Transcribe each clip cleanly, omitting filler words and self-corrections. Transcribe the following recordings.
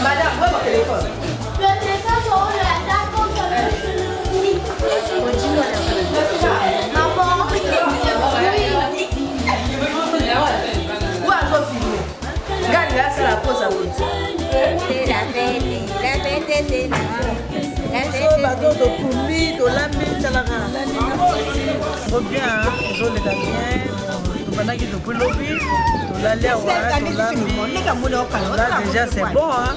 Madame, moi mon téléphone. Le téléphone sur la table contre le maman. Où a-t-on filmé? Regarde là, c'est la pause à vous. Déjà c'est bon hein.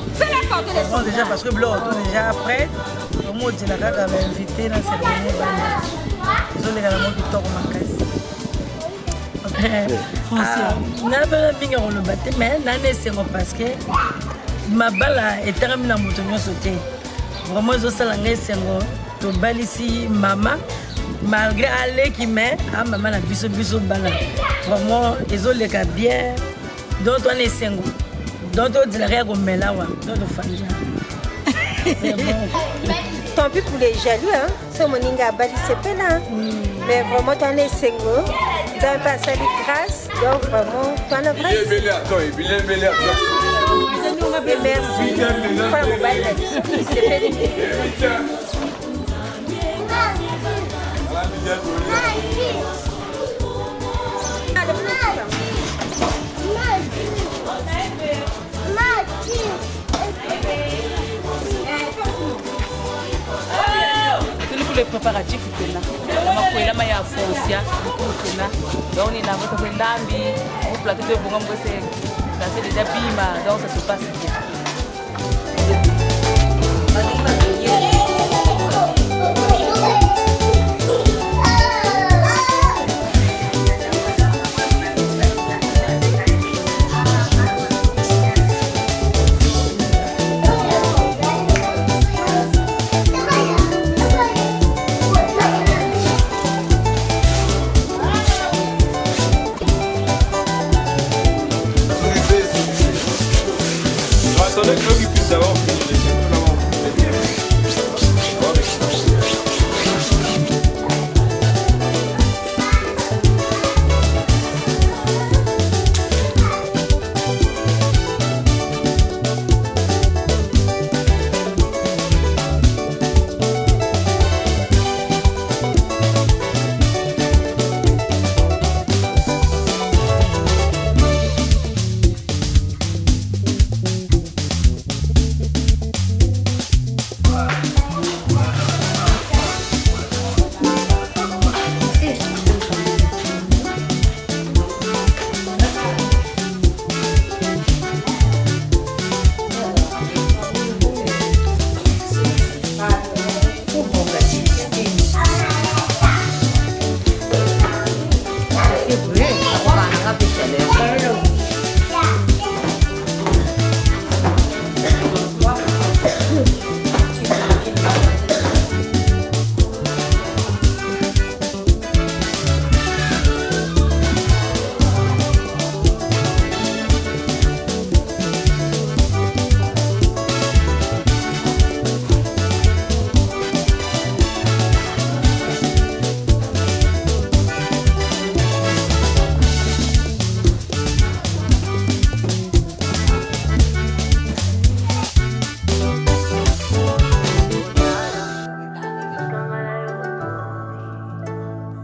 Bon déjà parce que blanc tout déjà après comment on dit la carte avait invité dans cette cérémonie ils ont les gars qui tournent ma caisse. Français. Na pas bien on le battait mais na c'est parce que ma balle est terminée na moto nyo sauté. Vraiment zo sala ngai sengo to balisi mama malgré aller qui met à maman na biso bala. Vraiment ils ont les gars bien donc on est sengo. Donc on dit la règle on met là ouais. Donc on fait déjà. C'est bon. Tant pis pour les jaloux hein. Ce moninga bali c'est pas là. Mais vraiment on est sengo. Dans pas ça de grâce. Donc vraiment toi na vrai. Il est belé attends. Merci. Pour le bail. C'est fait. Les préparatifs kuna makwela maya foncia kuna donc on est là votre ndambi au plateau de bongo c'est déjà bima donc ça se passe bien. Attendez que l'homme puisse savoir que je les ai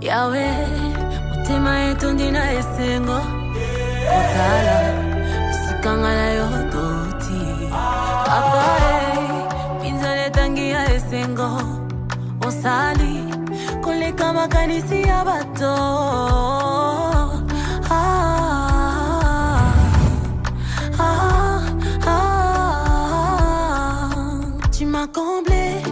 Yahweh, mutima yetu ndina esengo Otala, usikangala yodoti Apare, pinzale tangia esengo Osali, koleka makanisi ya bato Tu m'as comblé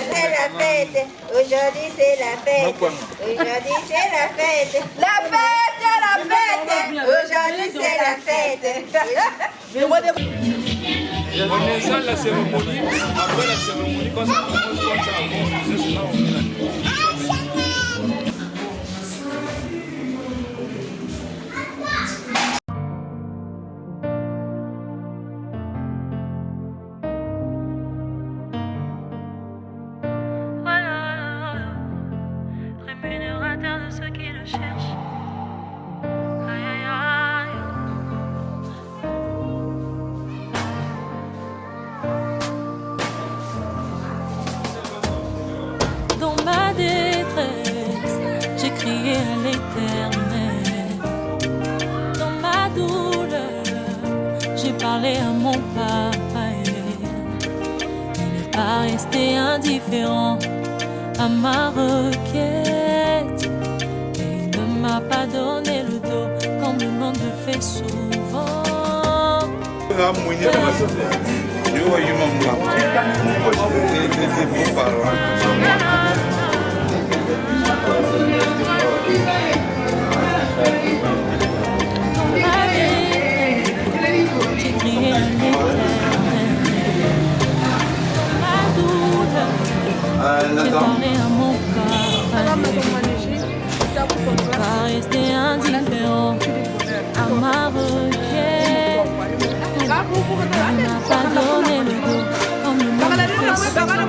C'est la fête, aujourd'hui c'est la fête, aujourd'hui c'est la fête, la fête, aujourd'hui c'est la fête. On est sans la cérémonie, après la cérémonie, quand ça commence, c'est là où on est là. Rémunérateur de ceux qui le cherchent. Aïe aïe aïe. Dans ma détresse, j'ai crié à l'Éternel. Dans ma douleur, j'ai parlé à mon papa. Il n'est pas resté indifférent à ma requête. Et il ne m'a pas donné le dos comme le monde le fait souvent. J'ai crié à l'Éternel. Ma douleur, j'ai parlé à mon papa. Il n'est pas resté indifférent à ma requête. Il ne m'a pas donné le dos comme le monde le fait souvent.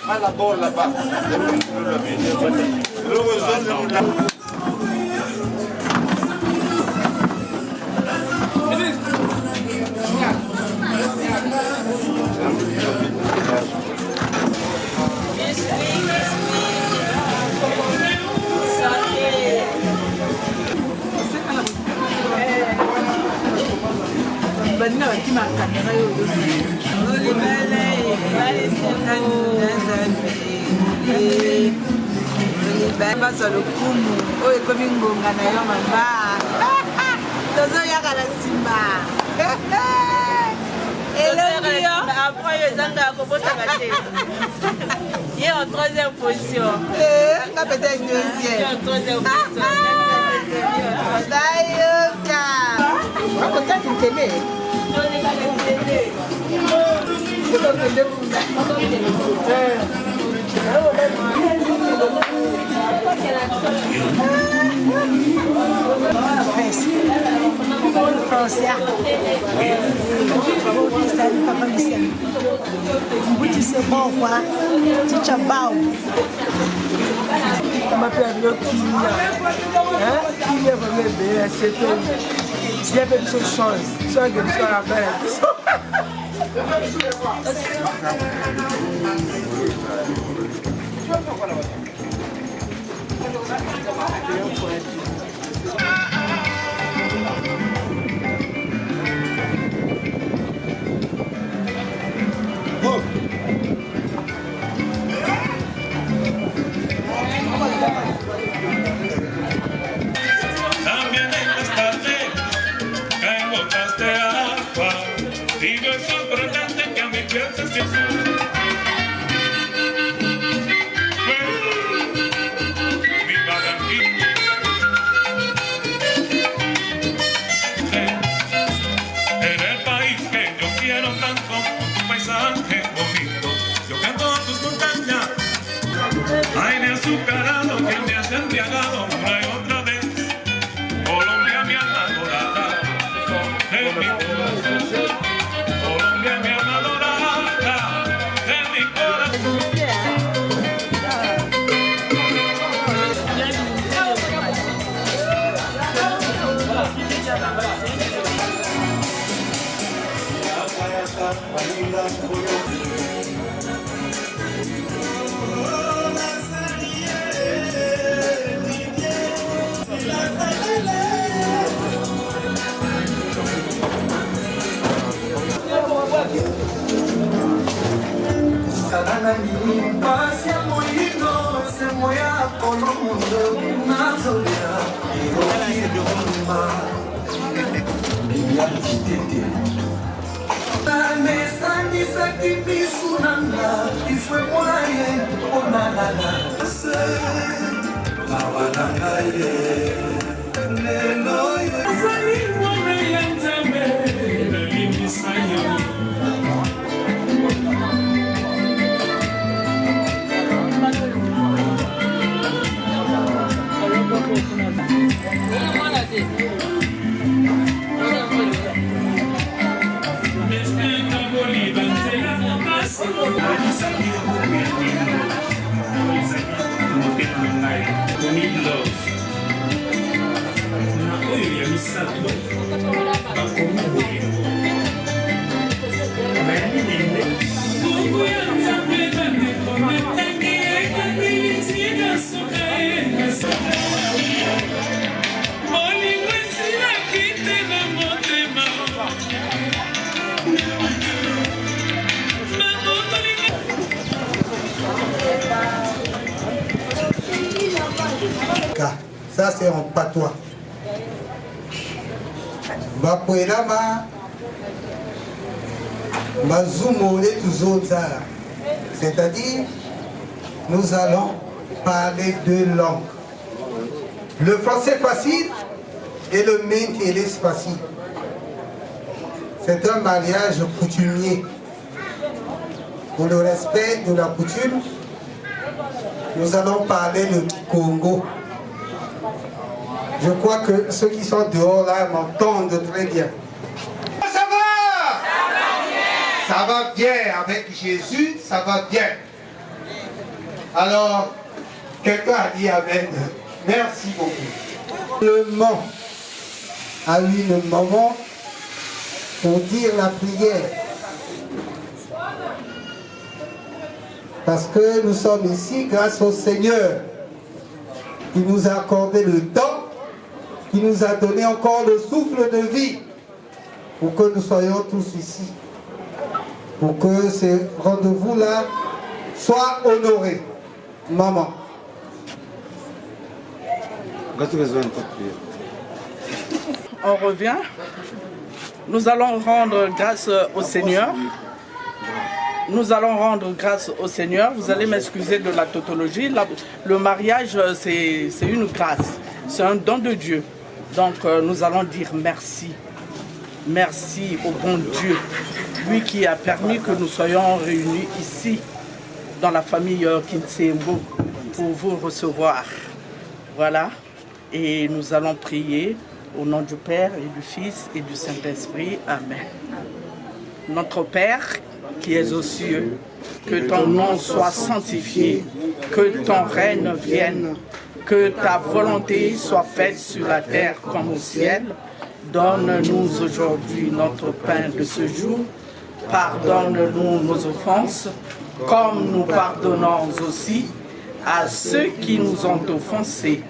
À la bord là-bas. baza lokumu oyo ekomi ngonga na yo mama tozoyaka na nsima elongi yo après yo ezanga kobosaka te ye en troisième position nga peut-être deuxième en troisième position nayoka bakotaki tele Francia. Papa Michel. Mbuti c'est bon quoi. Ticha bao. On m'appelle le Kilia. Kilia va me bien, c'est tout. S'il y avait une chose, soit que je sois la belle. Ça c'est en patois. Bapoelama Mazumole Tuzonza. C'est-à-dire, nous allons parler deux langues. Le français facile et le métis facile. C'est un mariage coutumier. Pour le respect de la coutume, nous allons parler le Congo. Je crois que ceux qui sont dehors là m'entendent très bien. Ça va? Ça va bien avec Jésus, ça va bien. Alors, quelqu'un a dit Amen. Merci beaucoup. Le Mans a eu le moment pour dire la prière. Parce que nous sommes ici grâce au Seigneur qui nous a accordé le temps, qui nous a donné encore le souffle de vie pour que nous soyons tous ici. Pour que ces rendez-vous-là soient honorés. Maman. On revient. Nous allons rendre grâce au Seigneur. Nous allons rendre grâce au Seigneur. Vous allez m'excuser de la tautologie. Le mariage, c'est une grâce. C'est un don de Dieu. Donc nous allons dire merci. Merci au bon Dieu. Lui qui a permis que nous soyons réunis ici, dans la famille Kinsembo, pour vous recevoir. Voilà. Et nous allons prier au nom du Père et du Fils et du Saint-Esprit. Amen. Notre Père, qui es aux cieux, que ton nom soit sanctifié, que ton règne vienne, que ta volonté soit faite sur la terre comme au ciel. Donne-nous aujourd'hui notre pain de ce jour. Pardonne-nous nos offenses, comme nous pardonnons aussi à ceux qui nous ont offensés.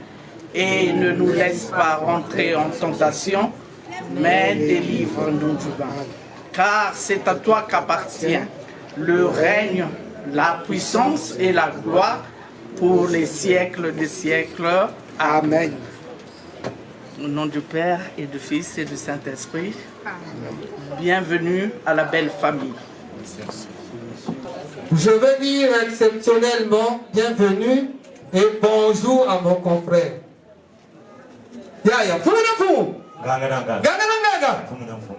Et ne nous laisse pas rentrer en tentation, mais délivre-nous du mal. Car c'est à toi qu'appartient le règne, la puissance et la gloire pour les siècles des siècles. Amen. Au nom du Père et du Fils et du Saint-Esprit. Bienvenue à la belle famille. Je veux dire exceptionnellement bienvenue et bonjour à mon confrère. Yaya, Fumunafou.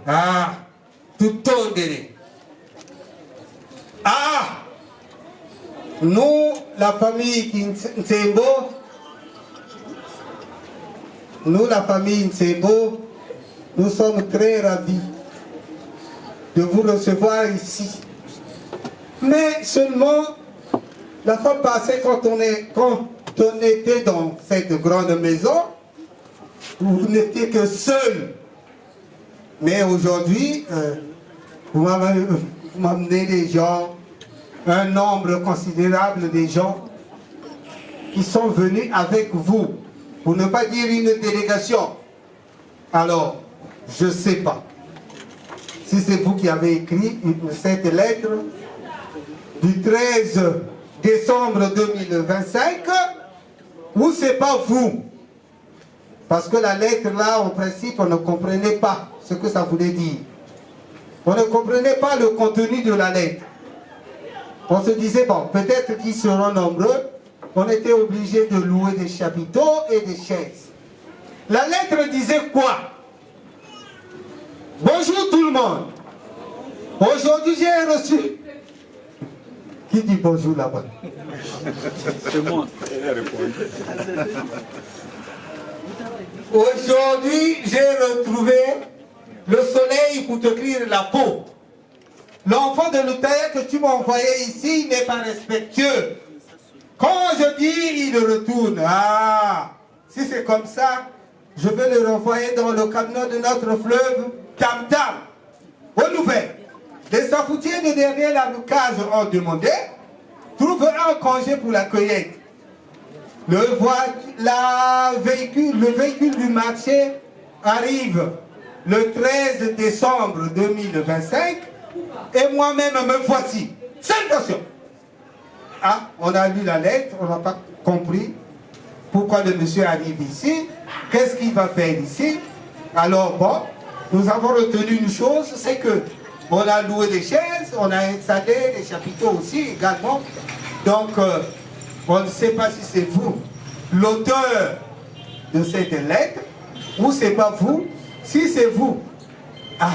Ah, tout tondé. Ah, nous, la famille Kinsembo, nous sommes très ravis de vous recevoir ici. Mais seulement, La fois passée, quand on était dans cette grande maison, vous n'étiez que seul. Mais aujourd'hui, vous m'amenez des gens, un nombre considérable de gens qui sont venus avec vous, pour ne pas dire une délégation. Alors, je ne sais pas si c'est vous qui avez écrit cette lettre du 13 décembre 2025 ou c'est pas vous. Parce que la lettre là, en principe, on ne comprenait pas ce que ça voulait dire. On ne comprenait pas le contenu de la lettre. On se disait, bon, peut-être qu'ils seront nombreux. On était obligé de louer des chapiteaux et des chaises. La lettre disait quoi? Bonjour tout le monde. Aujourd'hui, j'ai reçu... Qui dit bonjour là-bas? C'est moi. Aujourd'hui, j'ai retrouvé le soleil pour te cuire la peau. L'enfant de Luther que tu m'as envoyé ici n'est pas respectueux. Quand je dis, il retourne. Ah, si c'est comme ça, je vais le renvoyer dans le camion de notre fleuve Tam Tam. Aux nouvelles. Les safoutiers de derrière la case ont demandé, trouve un congé pour la cueillette. Le véhicule du marché arrive le 13 décembre 2025 et moi-même me voici. Attention. Ah, on a lu la lettre, on n'a pas compris pourquoi le monsieur arrive ici, qu'est-ce qu'il va faire ici. Alors bon, nous avons retenu une chose, c'est que on a loué des chaises, on a installé des chapiteaux aussi également. Donc, on ne sait pas si c'est vous l'auteur de cette lettre ou c'est pas vous. Si c'est vous, ah,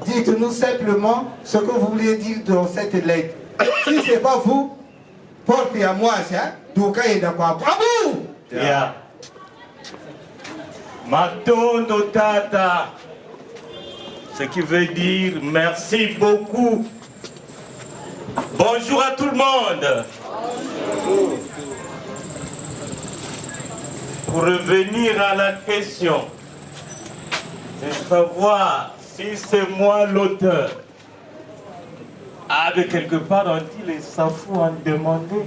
dites-nous simplement ce que vous voulez dire dans cette lettre. Si c'est pas vous, portez à moi ça. Donc, il est d'accord. Bravo! Yeah. Matondo Tata. Ce qui veut dire merci beaucoup. Bonjour à tout le monde. Pour revenir à la question, de savoir si c'est moi l'auteur. Ah, de quelque part, on dit les Safou ont demandé.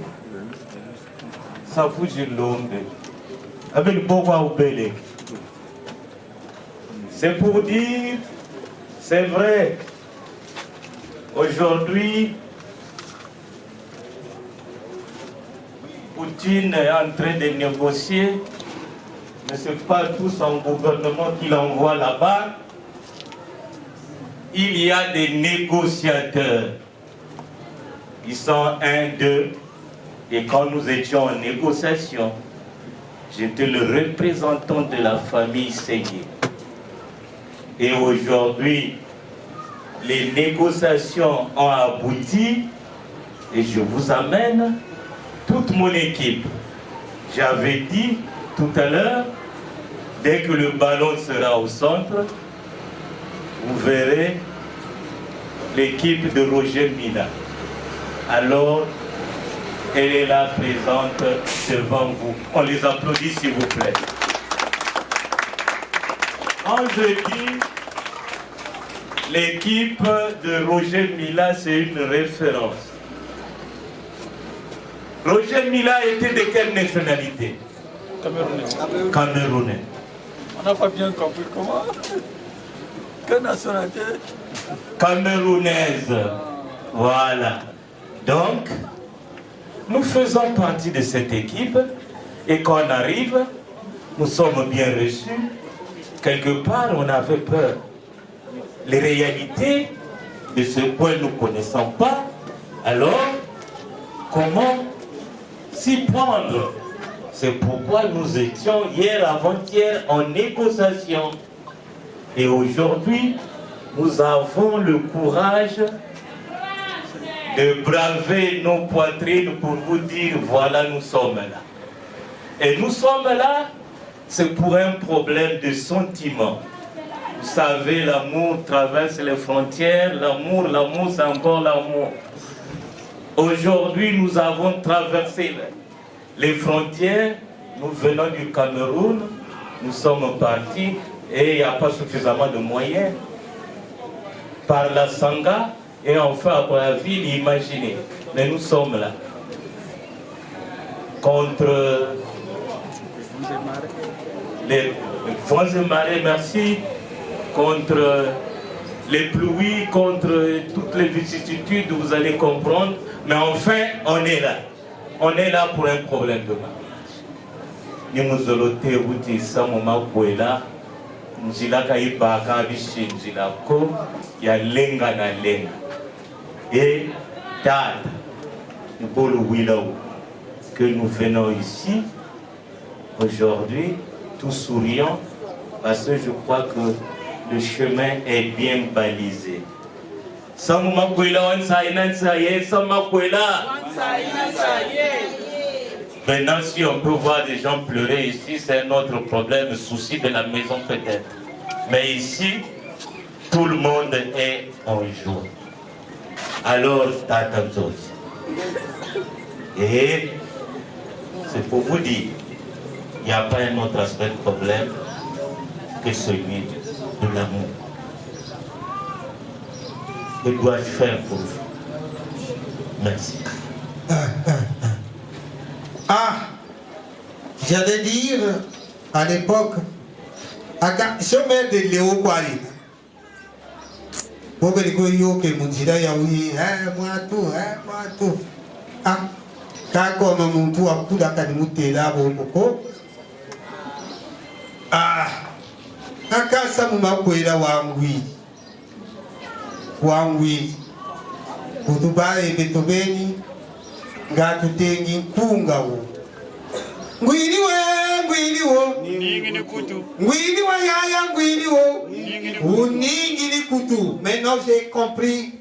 Safou, j'ai l'homme. Avec le pouvoir au Bélé. C'est pour dire. C'est vrai, aujourd'hui, Poutine est en train de négocier, mais ce n'est pas tout son gouvernement qui l'envoie là-bas. Il y a des négociateurs. Ils sont un, deux, et quand nous étions en négociation, j'étais le représentant de la famille Ségué. Et aujourd'hui, les négociations ont abouti et je vous amène toute mon équipe. J'avais dit tout à l'heure, dès que le ballon sera au centre, vous verrez l'équipe de Roger Mila. Alors, elle est là présente devant vous. On les applaudit s'il vous plaît. Quand je dis l'équipe de Roger Mila, c'est une référence. Roger Mila était de quelle nationalité? Camerounais. Camerounais. On n'a pas bien compris comment. Quelle nationalité? Camerounaise. Voilà. Donc, nous faisons partie de cette équipe et quand on arrive, nous sommes bien reçus. Quelque part, on avait peur. Les réalités de ce point, nous ne connaissons pas. Alors, comment s'y prendre? C'est pourquoi nous étions hier, avant-hier, en négociation. Et aujourd'hui, nous avons le courage de braver nos poitrines pour vous dire, voilà, nous sommes là. Et nous sommes là, c'est pour un problème de sentiment. Vous savez, l'amour traverse les frontières, l'amour, c'est encore l'amour. Aujourd'hui, nous avons traversé les frontières. Nous venons du Cameroun. Nous sommes partis et il n'y a pas suffisamment de moyens. Par la Sangha et enfin à la ville, imaginez. Mais nous sommes là. Contre les vents et marées, merci. Contre les pluies, contre toutes les vicissitudes, vous allez comprendre. Mais enfin, on est là. On est là pour un problème de mariage. Nous allons te ça moment là. Njila kaibaka bishi njila ko ya lenga na lenga. Et tard, pour le willow que nous venons ici aujourd'hui, tout souriant, parce que je crois que le chemin est bien balisé. Maintenant, si on peut voir des gens pleurer ici, c'est un autre problème, souci de la maison peut-être. Mais ici, tout le monde est en joie. Alors, t'attends. Et c'est pour vous dire, il n'y a pas un autre aspect de problème que celui de l'amour. Que dois-je faire pour vous? Merci. J'allais dire à l'époque, chemin de Léo Kouali. Pour que les goyos que mon dira yaoui, moi tout. Quand on mon tout a coup d'académie là, beaucoup. Quand ça m'a coué là, wangwi. Pour tout bas et betobeni, gâteau tengi, kungaou. Ngwini wo ningi ni kutu. Ngwini wa yaya ngwini wo ningi ni kutu. Maintenant j'ai compris.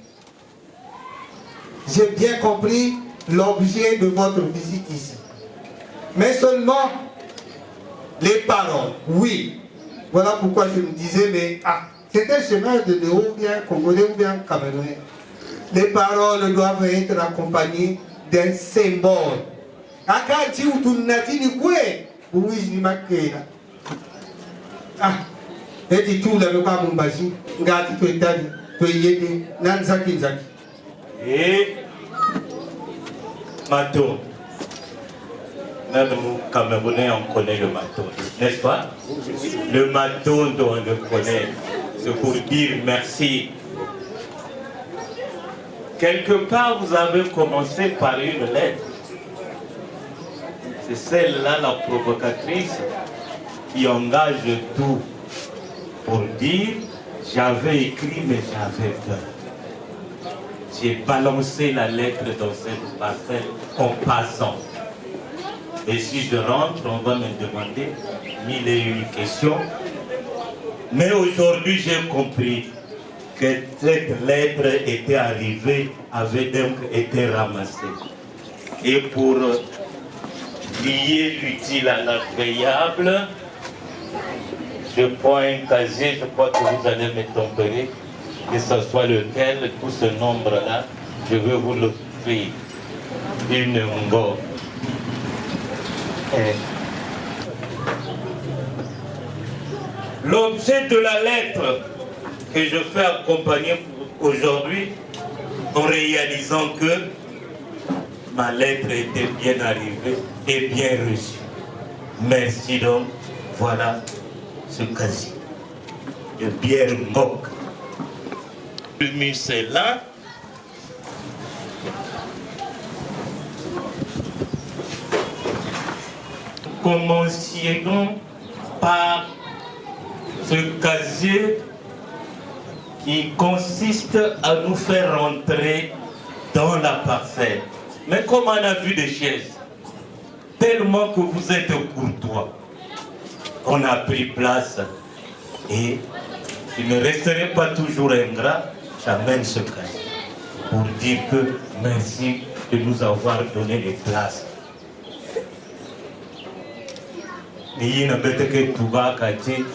J'ai bien compris l'objet de votre visite ici. Mais seulement les paroles. Oui. Voilà pourquoi je me disais mais c'est un chemin de Léo ou bien congolais ou bien camerounais. Les paroles doivent être accompagnées d'un symbole. Akati utunatini kwe uwizi ni makela. Eti tu la kwa mumbashi ngati to etani to yede nanzaki. Et Maton. Même nous, Camerounais, on connaît le Maton, n'est-ce pas? Le Maton, on le connaît. C'est pour dire merci. Quelque part, vous avez commencé par une lettre. C'est celle-là, la provocatrice, qui engage tout pour dire j'avais écrit mais j'avais peur. J'ai balancé la lettre dans cette parcelle en passant. Et si je rentre, on va me demander 1001 questions. Mais aujourd'hui, j'ai compris que cette lettre était arrivée, avait donc été ramassée. Et pour lier l'utile à l'agréable, je prends un casier, je crois que vous allez me tempérer, que ce soit lequel, tout ce nombre-là, je vais vous l'offrir. Une ngo. L'objet de la lettre que je fais accompagner aujourd'hui, en réalisant que ma lettre était bien arrivée et bien reçue. Merci donc, voilà ce casier de bière Ngok. C'est là. Commencions par ce casier qui consiste à nous faire rentrer dans la parcelle. Mais comme on a vu des chaises, tellement que vous êtes courtois, on a pris place et je ne resterai pas toujours ingrat, j'amène ce casier pour dire que merci de nous avoir donné les places. Ni na bete ke tuba kati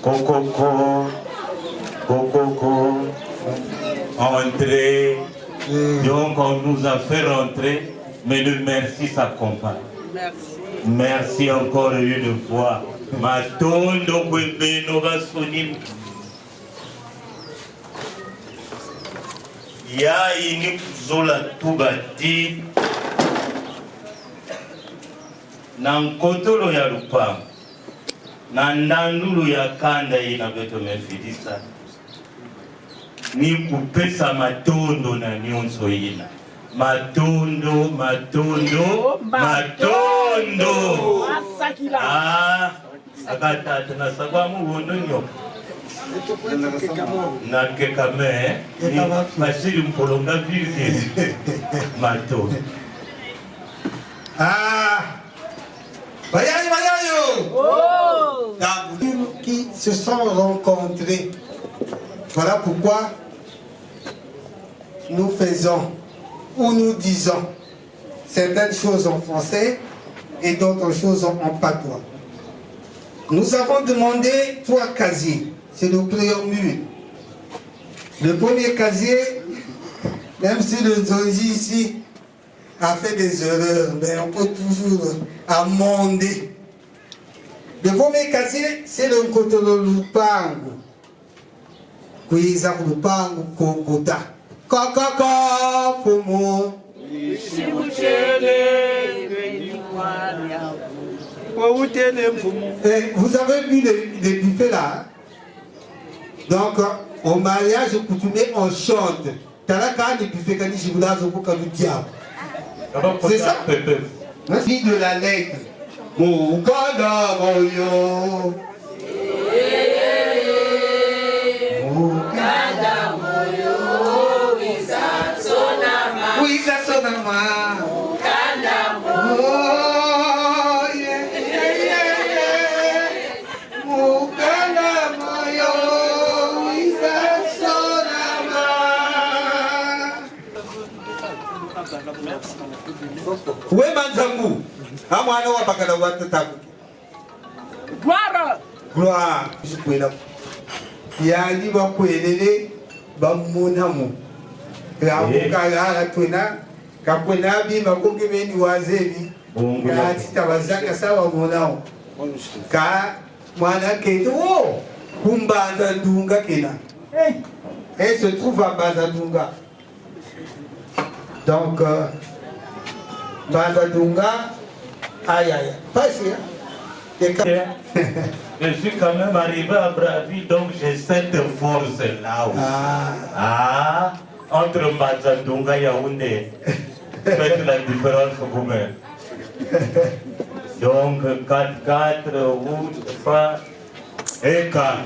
kokoko kokoko entrer Donc on nous a fait rentrer, mais le merci s'accompagne. Merci encore une fois. Matondo kwebeno basonim. Ya ini zola tubati. Na nkotolo ya lupango. Na ndandulu ya kanda ina beto mefidisa. Ni kupesa matondo na nyonso ina. Matondo. Ah, sakata na sabamu wononyo. Na kekame, masiri mpolonga vile. Matondo. Ah, Bayayo. Qui se sont rencontrés. Voilà pourquoi nous faisons ou nous disons certaines choses en français et d'autres choses en patois. Nous avons demandé 3 casiers. C'est le préambule. Le premier casier, même si le Zonzi ici a fait des erreurs, mais on peut toujours amender. Le premier casier, c'est le Nkotolo Lupango. Kuiza Lupango Kokota. Kokoko Pomo. Vous avez vu les buffets là, hein? Donc au mariage coutumier on chante. C'est ça. Merci de la lettre. Oui, Manzamou. Gloire. Gloire. Je peux là. Yani va kuelele bamunamu. Ramukala twena kakwena bi makonge beni wazebi. Ya titabazaka sawa monao. Ka mwana keto kumbanza ndunga kena. Elle se trouve à Bazadunga. Donc Bazadunga, aïe aïe, passez. Je suis quand même arrivé à Bravi, donc j'ai cette force-là aussi. Entre Bazadunga et Yaoundé, faites la différence vous-même. Donc 4-4, route, pas, et 4.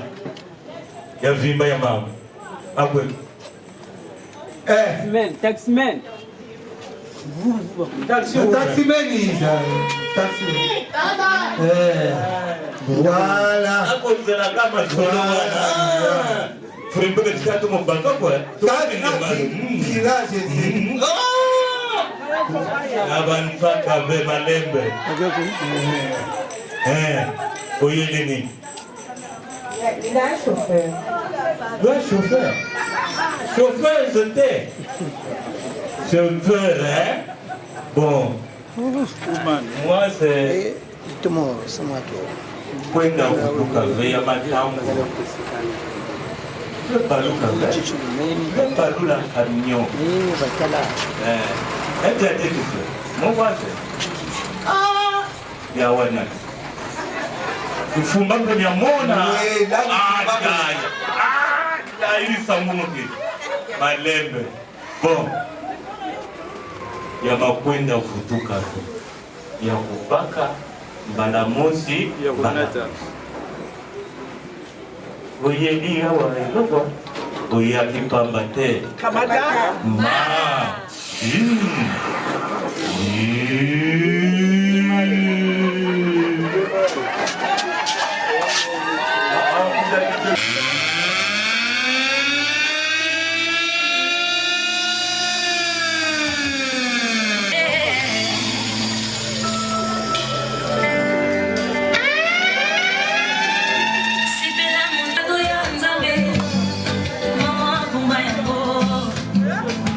Il y a Vimba Yamam. Ah oui. Taximan. Taximan, voilà. Il a un chauffeur. Un chauffeur. Chauffeur, c'était. Chauffeur, hein? Bon. Moi, c'est. C'est moi qui. Kwenda kutoka vya matamu. Palula camion. Ete tu. Mon voisin. Ya wana. Kufumba kwenye mona. Ili samuki. Malembe. Bon. Ya makwenda kutuka. Ya kubaka. Balamosi ya kunata. Oye ni hawa loko. Oye akipambate. Kamada. Ma.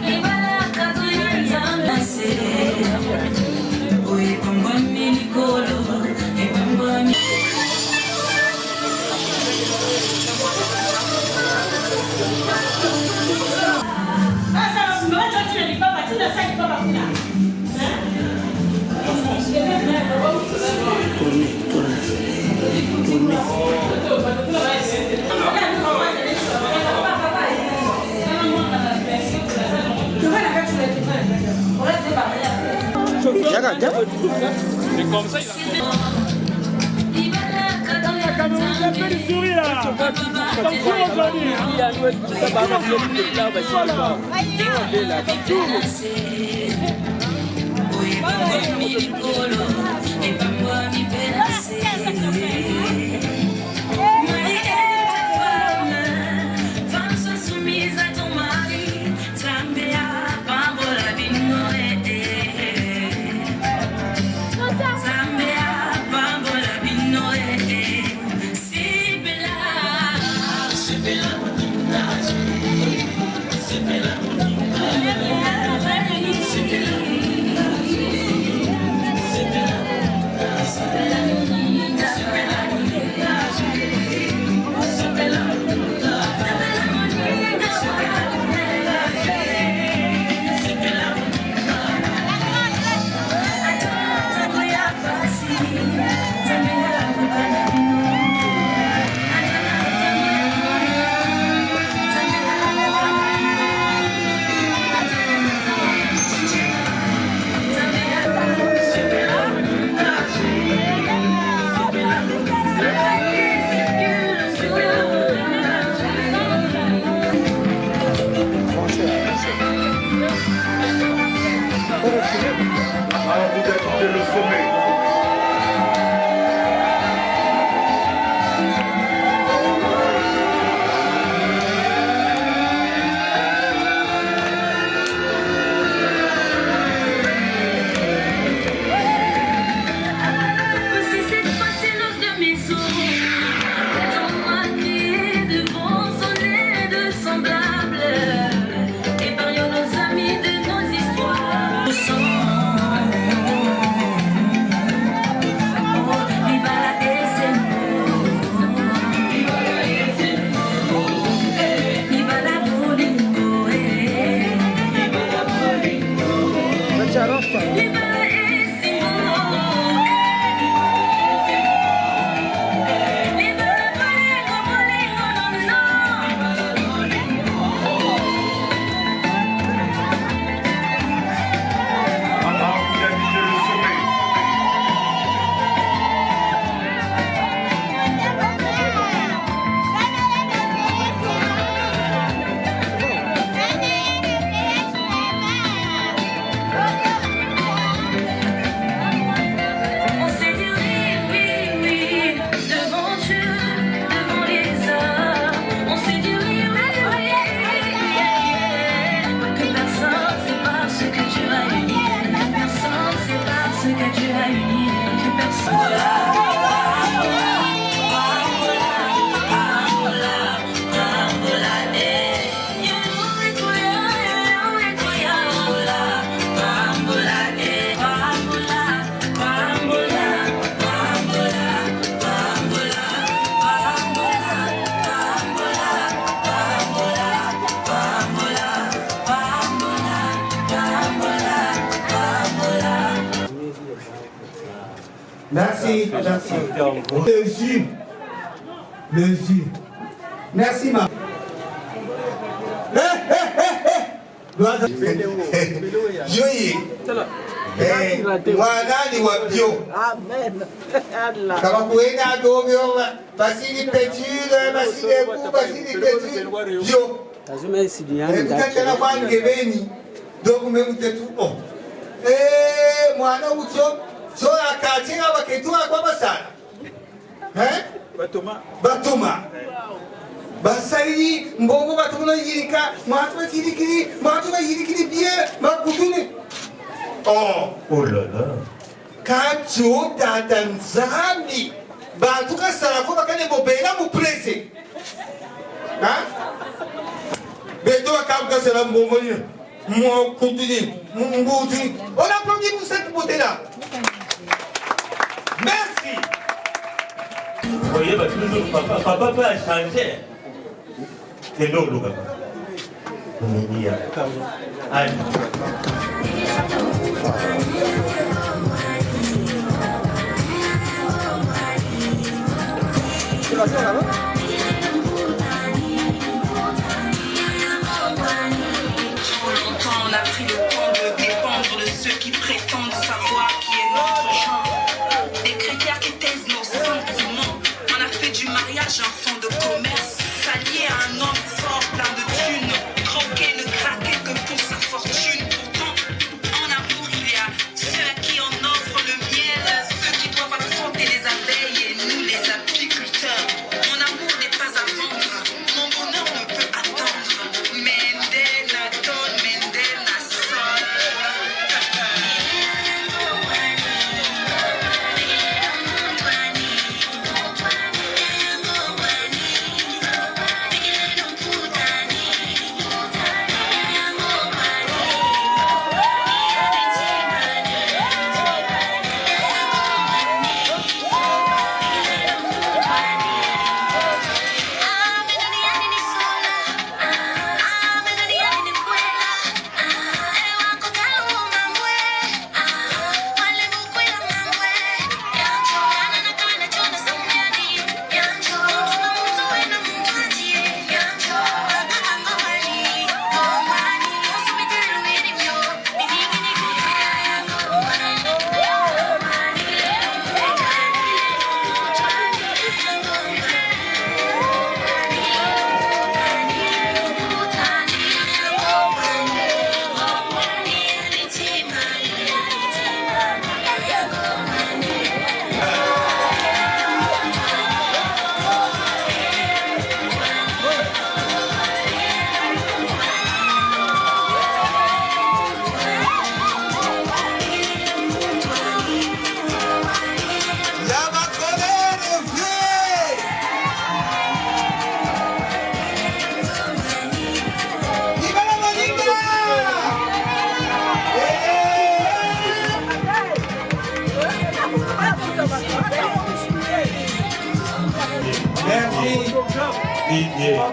Libala C'est comme ça, il Merci, merci. Le jus. Merci, ma. Mwanani wa bio. Amen. Kama kuenda bio, basili peture, basili ku, basili peture. Bio. Lazima isidiane ndani. Mtakana kwa ngebeni. Dogo memtetu. Mwana ucho. So akatinga baketua kwa basara. Batuma. Basari mbongo batuna yirika, matuma yirikiri bien, makutuni. Oh là là. Kacho tatanzami. Batuka sarafo bakane bobela mu presse. Beto akabuka sala mbongo ni. Mo kutuni, mbuti. On applaudit pour cette beauté-là. Merci. Vous voyez, papa peut changer. C'est l'eau, le papa. Allez. On a pris le temps de dépendre de ceux qui prétendent savoir qui est notre genre. Des critères qui taisent nos sentiments. On a fait du mariage un fonds de commerce. S'allier à un homme fort, plein de thunes. Croquer, ne craquer que pour sa fortune. Pourtant, en amour, il y a ceux à qui on offre le miel. Ceux qui doivent affronter les abeilles et nous les apiculteurs. Mon amour n'est pas à vendre. Mon bonheur ne peut attendre. Mendel Adon, Mendel Nassol.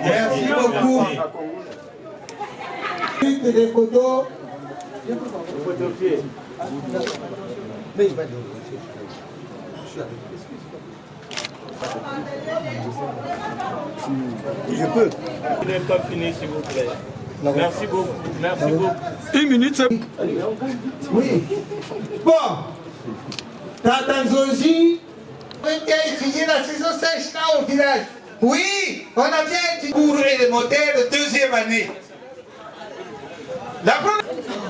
Merci beaucoup. Des photos. Je peux. Vous n'avez pas fini, s'il vous plaît. Merci beaucoup. Merci beaucoup. Une minute, c'est... Oui. Bon. Tata Nzonzi, on a étudié la saison sèche là au village. Oui, on a bien étudié cours élémentaire de deuxième année. La première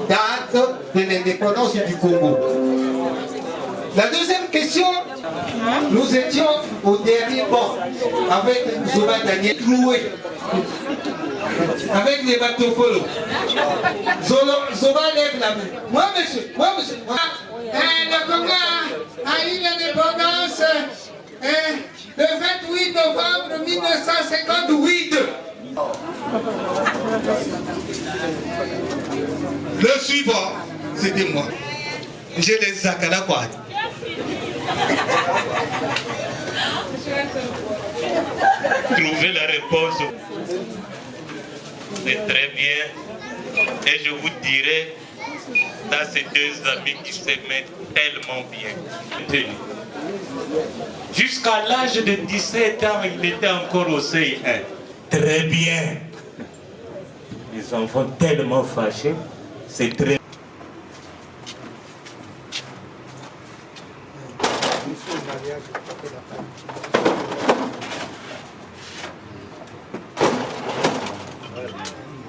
date de l'indépendance du Congo. La deuxième question, nous étions au dernier banc avec Zoba Daniel Cloué, avec les bateaux polos. Zoba lève la main. Moi, monsieur. Le Congo a eu l'indépendance le 28 novembre 1958. Le suivant, c'était moi. J'ai les Akalakwad. Trouvez la réponse. C'est très bien. Et je vous dirai, dans ces deux amis qui s'aimaient tellement bien. Jusqu'à l'âge de 17 ans, il était encore au CI1. Très bien. Les enfants tellement fâchés, c'est très...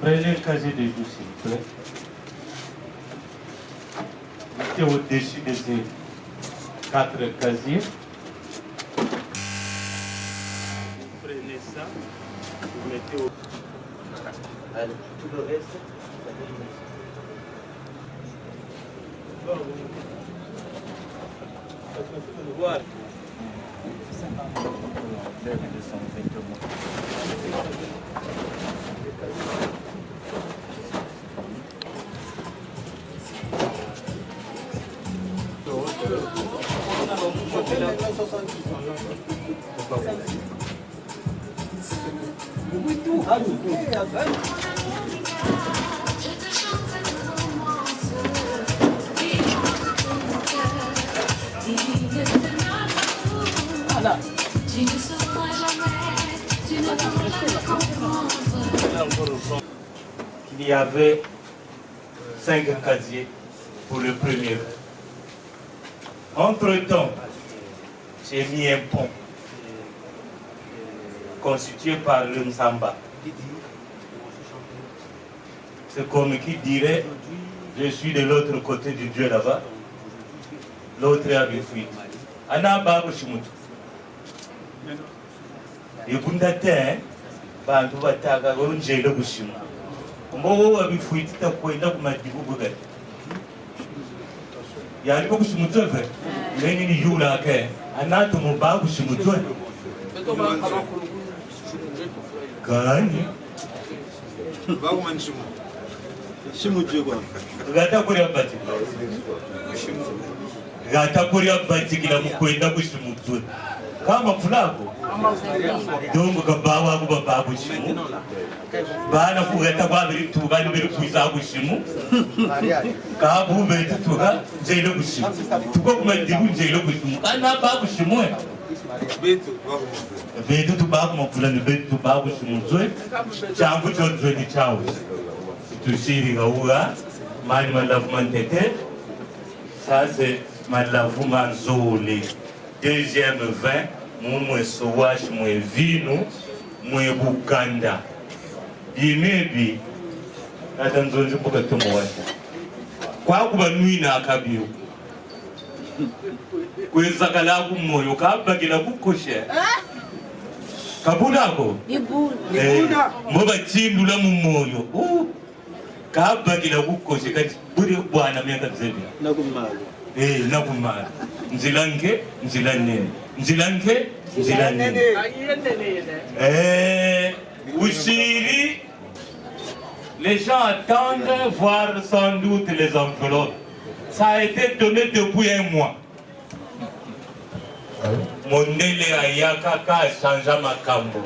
Prenez le casier de jour, s'il vous plaît. Mettez au-dessus de ces 4 casiers. Prenez ça, vous mettez au... Allez, tout le reste, voilà. il y avait 5 casiers pour le premier. Entre-temps, j'ai mis un pont constitué par le Msamba. C'est comme qui dirait, je suis de l'autre côté du Dieu là-bas, l'autre est à Bifouit. Ana Babu Shimutu. Et Bundate, Bantu Bataga, Ronje le Bushimu. Mo à Bifouit, t'as quoi là pour ma dibuguga. Ya ni Babu Shimutu, Lenny Yula, Ana to Babu Shimutu. Gani? Babu Manshimu. Shimutu. Gata Korea Batik. Gata Korea Batik la Mukwenda Bushimutu. Kama fulako. Dongo kabawa ku babu shimu. Bana kugata kwa biri tugani biri kuiza bushimu. Kabu biri tuga jelo bushimu. Tuko kuma dibu jelo bushimu. Kana babu shimu. Betu tu babu mafula ni betu tu babu shimu zoe. Changu chonzo ni chao. Tushiri gaura. Mani malafu mantete. Ça c'est malafu manzole. Deuxième vin, moi sowash, moi vino, moi bukanda. Bimebi, atanzonzi mboka tumwasha. Kwa kuba nui na akabiyo. Kweza kalaku moyo kabagila bukoshe. Kabunako? Ibuna. Mboba chindula mu moyo. Kabagila bukoshe kati buri bwana myaka zebi. Nakumala. Nakumala. Nzilanke, nzilanene. Nzilanke, nzilanene. Ushiri, les gens attendent voir sans doute les enveloppes. Ça a été donné depuis un mois. Mondele ayaka ka changea makambo.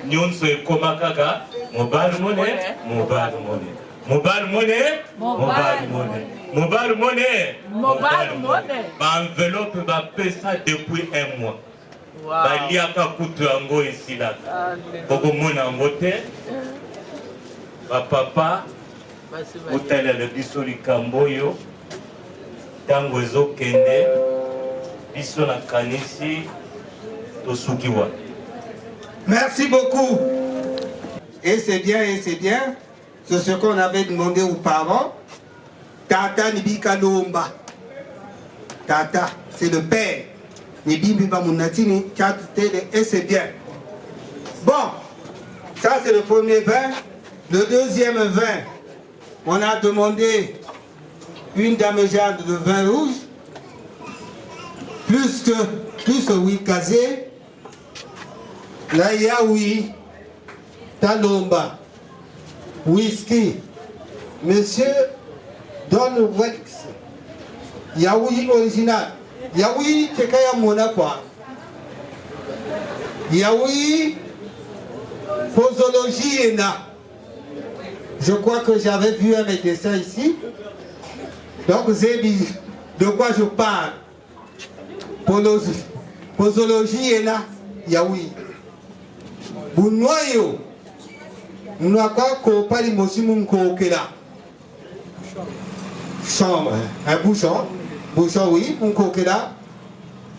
Nyonso ekoma kaka mobile money, mobile money. Mobile money, mobile money. Mobile money, mobile money. Enveloppe va payer ça depuis un mois. Baliaka kutu yango esilaka. Boko mona ngote. Ba papa utala le biso likamboyo. Tango ezokende biso na kanisi tosukiwa. Merci beaucoup. Et c'est bien, et c'est bien. C'est ce qu'on avait demandé aux parents. Tata Nibika Lomba. Tata, c'est le père. Nibimba Mounatini, et c'est bien. Bon, ça c'est le premier vin. Le deuxième vin, on a demandé une dame-jade de vin rouge, plus 8 casés. La Yaoui, Talomba, whisky, monsieur Don Wex, Yaoui original, Yaoui Tekaya Monakwa, Yaoui posologie ENA. Je crois que j'avais vu un médecin ici. Donc, Zébi, de quoi je parle? Posologie ENA, Yaoui. Bunwayo, Nwaka Kopali Mosimun Kokela. Chambre, un bouchon, oui, un kokela.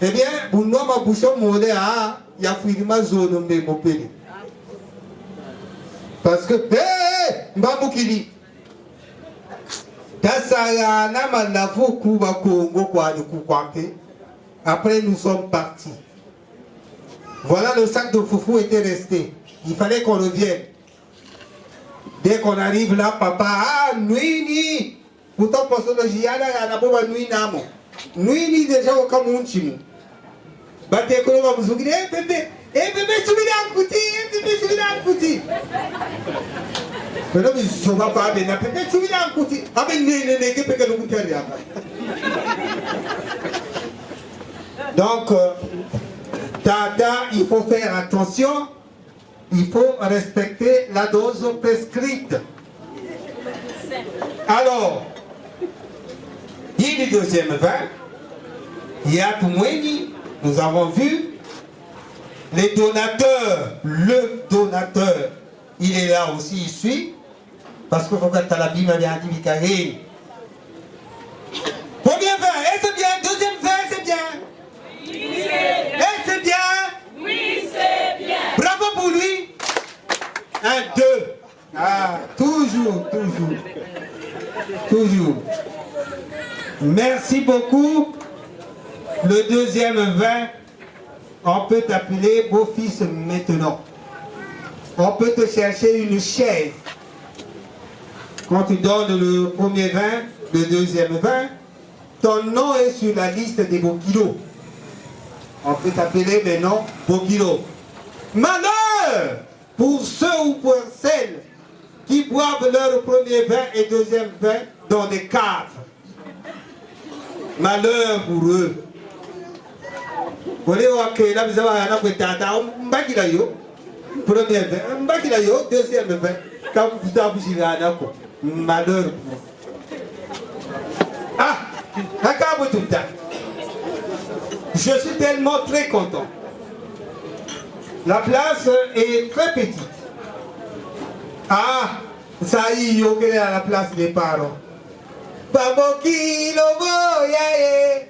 Eh bien, Bunwa ma bouchon modé à Yafirima zone de Mopeli. Parce que, Mbamukili, Tassara Namanafo Kuba Kongo Kwa de Kukwampe. Après, nous sommes partis. Voilà, le sac de foufou était resté. Il fallait qu'on revienne. Dès qu'on arrive là, papa, nuini. Pourtant, posologie, nuinamo. Nuini déjà au Kamunchimu. Bate Kolo Muzouki, bébé, tu viens à Kouti, bébé, tu viens à Kouti. Mais non, mais je ne vais pas, bébé, tu viens à Kouti. Ah, mais ne, donc, Tata, il faut faire attention, il faut respecter la dose prescrite. Alors, il y a le deuxième vin, il y a Toumweni, nous avons vu, le donateur, il est là aussi, il suit. Parce qu'il faut que tu as la Bible bien dit, Karine. Premier vin, et c'est bien. Deuxième vin, c'est bien. Oui, c'est bien. Et c'est bien. Oui, c'est bien. Bravo pour lui. 1, 2. Ah, toujours. Merci beaucoup. Le deuxième vin, on peut t'appeler beau-fils maintenant. On peut te chercher une chaise. Quand tu donnes le premier vin, le deuxième vin, ton nom est sur la liste des Bokilo. On peut t'appeler maintenant Bokilo. Malheur pour ceux ou pour celles qui boivent leur premier vin et deuxième vin dans des caves. Malheur pour eux. Premier vin, deuxième vin. Quand vous avez malheur pour eux. Ah, je suis tellement très content. La place est très petite. Ah, ça y est, quelle est la place des parents? Babokilo boyaye,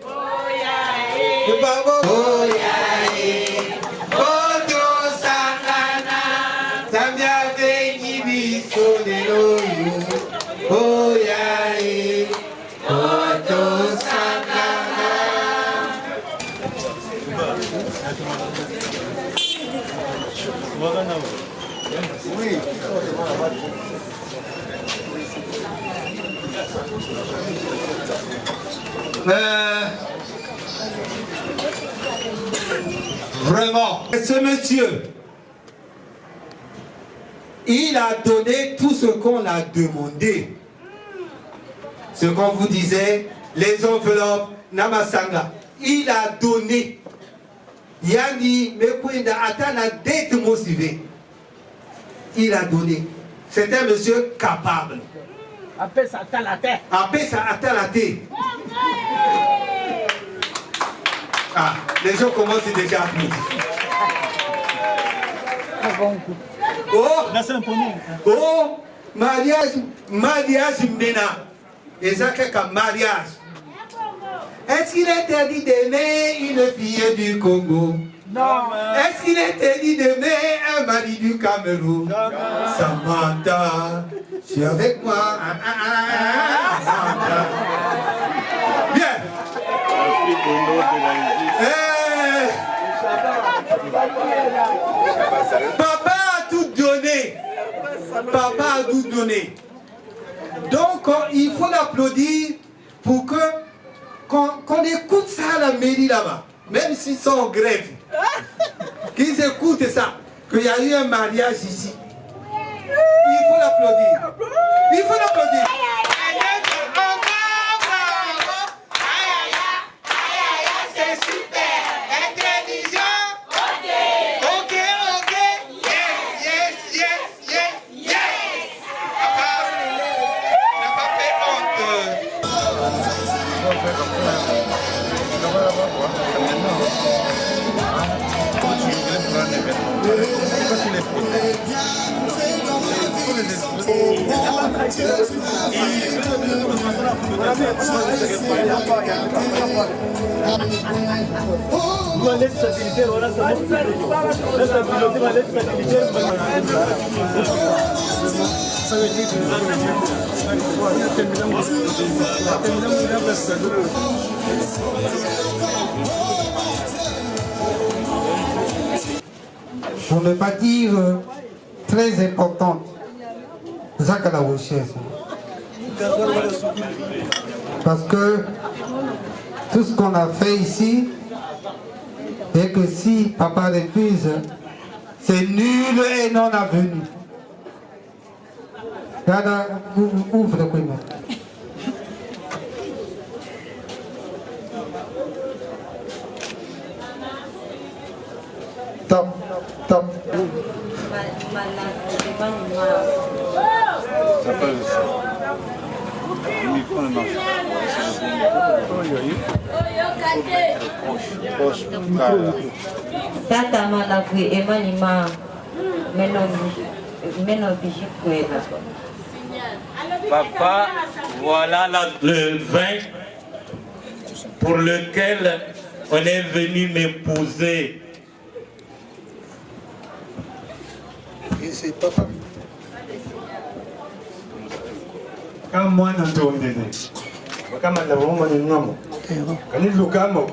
babo boyaye, bodo sangana, samya vengi biso de loyu, boyaye, bodo sangana. Oui. Vraiment, ce monsieur, il a donné tout ce qu'on a demandé. Ce qu'on vous disait, les enveloppes, Namasanga, il a donné. Yani, Mekwenda, Atana, dette motivée. Il a donné. C'est un monsieur capable. Appelle ça à la tête. Appelle ça à la tête. Ah, les gens commencent déjà à applaudir. Oh, mariage maintenant. Et ça, c'est un mariage. Est-ce qu'il est interdit d'aimer une fille du Congo? Non. Est-ce qu'il est interdit d'aimer un mari du Cameroun? Non. Samantha, je suis avec moi. Samantha. Bien. Papa a tout donné. Papa a tout donné. Donc, il faut l'applaudir pour que qu'on écoute ça à la mairie là-bas, même s'ils sont en grève, qu'ils écoutent ça, qu'il y a eu un mariage ici. Il faut l'applaudir. Il faut l'applaudir. C'est super. Intelligent. Ok. Yes. Papa n'a pas fait honte. Pour ne pas dire très importante, Zakala Rochesse. Parce que tout ce qu'on a fait ici, et que si papa refuse, c'est nul et non avenu. Regarde, ouvre le couille. Top. Tata malakwi emanima meno bijikwela. Papa, voilà le vin pour lequel on est venu m'épouser. Et c'est papa. Quand moi n'entendais pas, quand on m'a dit non, quand il look à moi,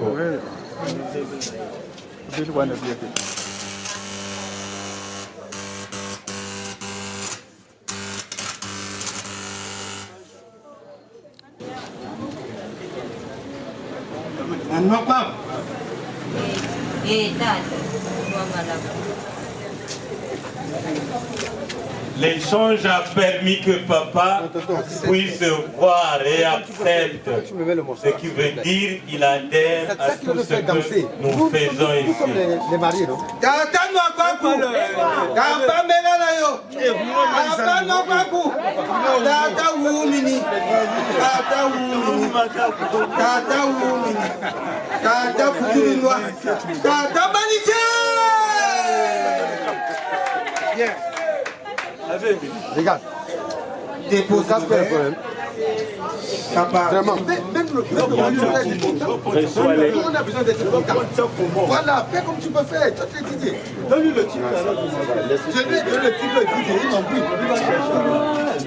L'échange a permis que papa puisse voir et accepte, ce qui veut dire qu'il adhère à tout ce que nous faisons ici. Regarde. Dépose le problème. Papa. Vraiment. Même le on a besoin d'être content. Voilà, fais comme tu peux faire. Toi, tu es Didier. Donne-lui le titre. Je lui ai donné le titre, Didier. Il m'en prie.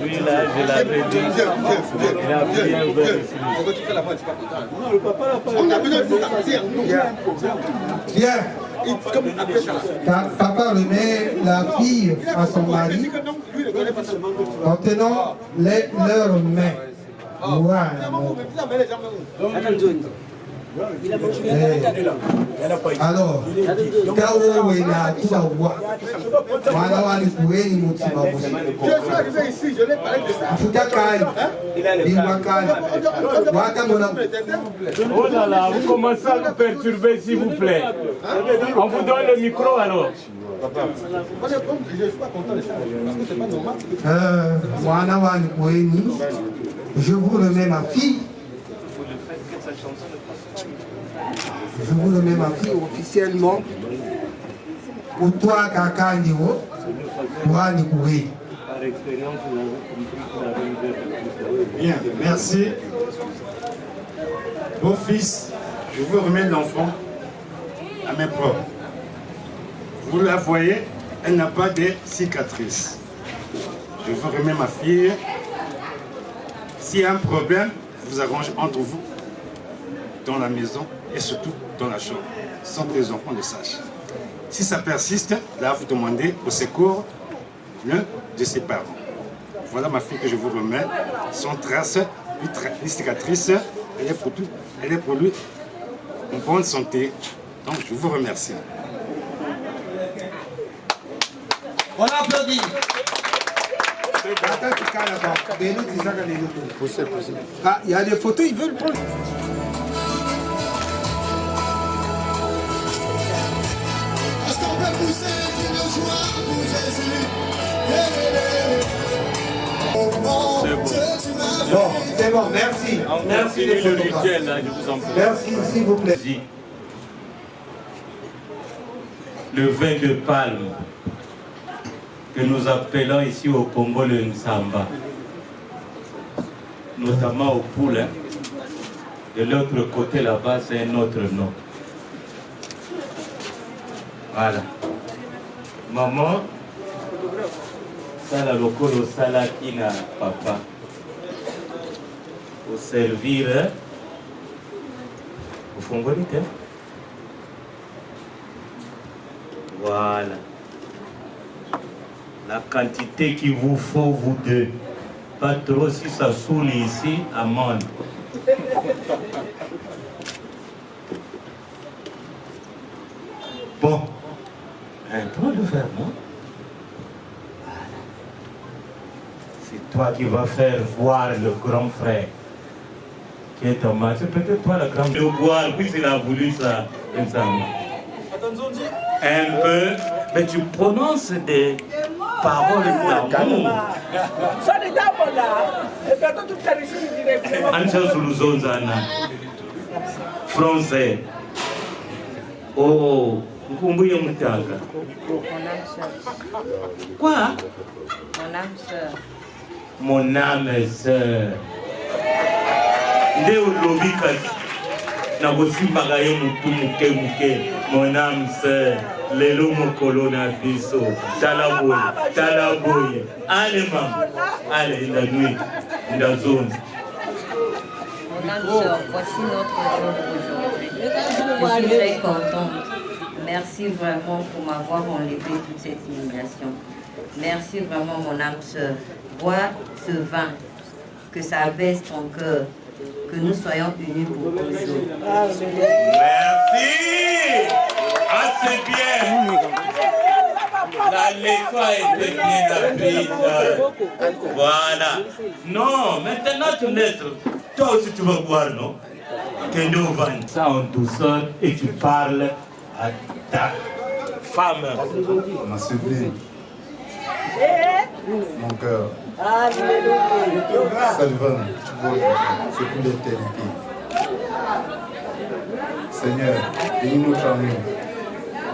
Lui, là, je l'avais dit. Il a bien ouvert. Pourquoi tu fais la voix, tu n'es pas content? Non, le papa n'a pas. On a besoin de sortir. Bien. Papa remet la fille à son mari en tenant leurs mains. Voilà. Alors, Kao est là, tout va voir. Voilà, on va trouver une motivation. Je suis arrivé ici, je l'ai parlé de ça. Oh là là, vous commencez à nous perturber, s'il vous plaît. On vous donne le micro alors. Je ne suis pas content de ça, parce que c'est pas normal. Je vous remets ma fille. Je vous remets ma fille officiellement. Pour toi, Kaka Ndiro, pour Nikoué. Bien, merci. Beau fils, je vous remets l'enfant à mes propres. Vous la voyez, elle n'a pas de cicatrices. Je vous remets ma fille. S'il y a un problème, vous arrangez entre vous, dans la maison et surtout dans la chambre, sans que les enfants le sachent. Si ça persiste, là vous demandez au secours l'un de ses parents. Voilà ma fille que je vous remets, sans trace, ni cicatrice, elle est pour tout, elle est pour lui en bonne santé. Donc je vous remercie. On applaudit. Ah, il y a des photos, ils veulent prendre. Est-ce qu'on peut pousser une joie pour Jésus? Bon, c'est bon, merci. Merci le rituel, je vous en prie. Merci, s'il vous plaît. Le vin de palme que nous appelons ici au Congo le Nsamba, notamment au Poule. De l'autre côté là-bas, c'est un autre nom. Voilà. Maman, ça la locolo sala kina papa. Pour servir au fongolite. Voilà. La quantité qu'il vous faut, vous deux. Pas trop, si ça saoule ici, amende. Bon. Prends le verre, non? Voilà. C'est toi qui vas faire voir le grand frère. Qui est en match. C'est peut-être toi le grand frère. De boire, puisqu'il a voulu ça. Un peu. Mais tu prononces des paroles d'amour. Ancha Zuluzonzana. Français. Oh, Nkumbuye Mutanga. Mon âme sœur. Quoi? Mon âme sœur. mon âme sœur. Nde olobi kasi na kosimbaka yo mutu muke muke, mon âme sœur. Lelo mokolo na biso. Tala boye. Allez maman. Allez, la nuit, la zone. Mon âme sœur, voici notre jour aujourd'hui. Je suis très contente. Merci vraiment pour m'avoir enlevé toute cette humiliation. Merci vraiment mon âme sœur. Bois ce vin, que ça apaise ton cœur, que nous soyons unis pour toujours. Merci. Ah, c'est bien. La leçon a été bien apprise. Voilà. Non, maintenant tu naître. Toi aussi tu vas boire, non? Que nous vendons ça en douceur et tu parles à ta femme. Ma sibling. Mon cœur. Salvan, c'est pour l'éternité. Seigneur, bénis notre amour,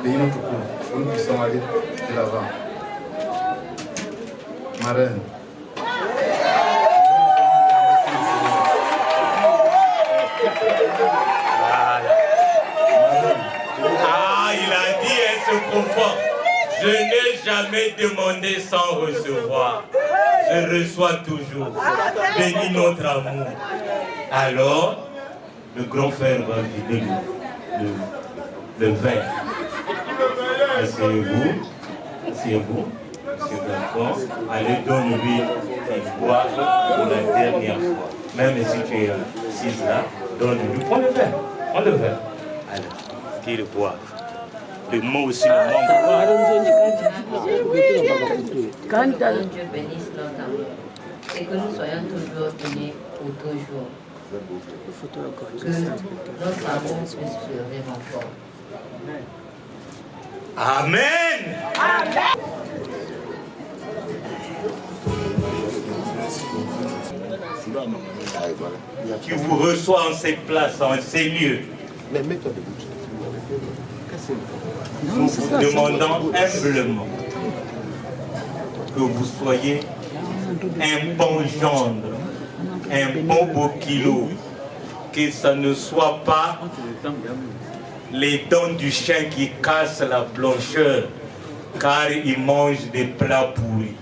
bénis notre couple, pour que nous puissions aller de l'avant. Ma reine. Ah, il a dit, elle se conforte. Je n'ai jamais demandé sans recevoir. Je reçois toujours. Bénis notre amour. Alors, le grand frère va vider le verre. Asseyez-vous. Asseyez-vous. Monsieur Bertrand, allez donne-lui une boire pour la dernière fois. Même si tu es assis là, donne-lui. Prends le verre. Prends le verre. Allez, qu'il boive. Et moi aussi, le Que Dieu bénisse notre amour et que nous soyons toujours unis pour toujours. Que notre amour puisse fleurir encore. Amen. Qui vous reçoit en cette place, en ces lieux. Nous vous demandons humblement que vous soyez un bon gendre, un bon beau kilo, que ça ne soit pas les dents du chien qui cassent la blancheur, car il mange des plats pourris.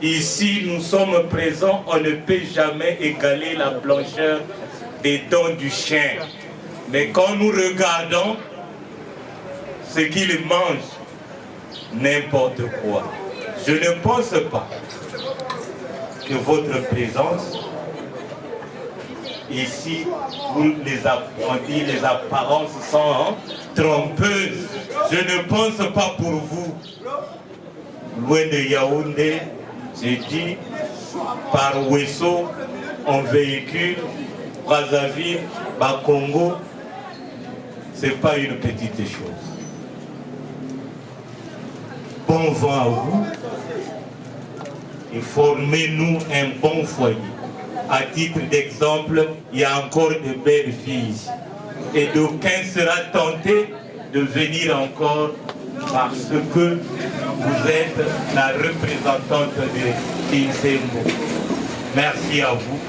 Ici, nous sommes présents, on ne peut jamais égaler la blancheur des dents du chien. Mais quand nous regardons ce qu'il mange, n'importe quoi, je ne pense pas que votre présence ici, où les apprentis, les apparences sont trompeuses, je ne pense pas pour vous. Loin de Yaoundé, j'ai dit, par Ouesso, en véhicule, Brazzaville, Bakongo, ce n'est pas une petite chose. Bon vent à vous et formez-nous un bon foyer. À titre d'exemple, il y a encore de belles filles ici. Et d'aucuns sera tenté de venir encore parce que vous êtes la représentante de Kinsembo. Merci à vous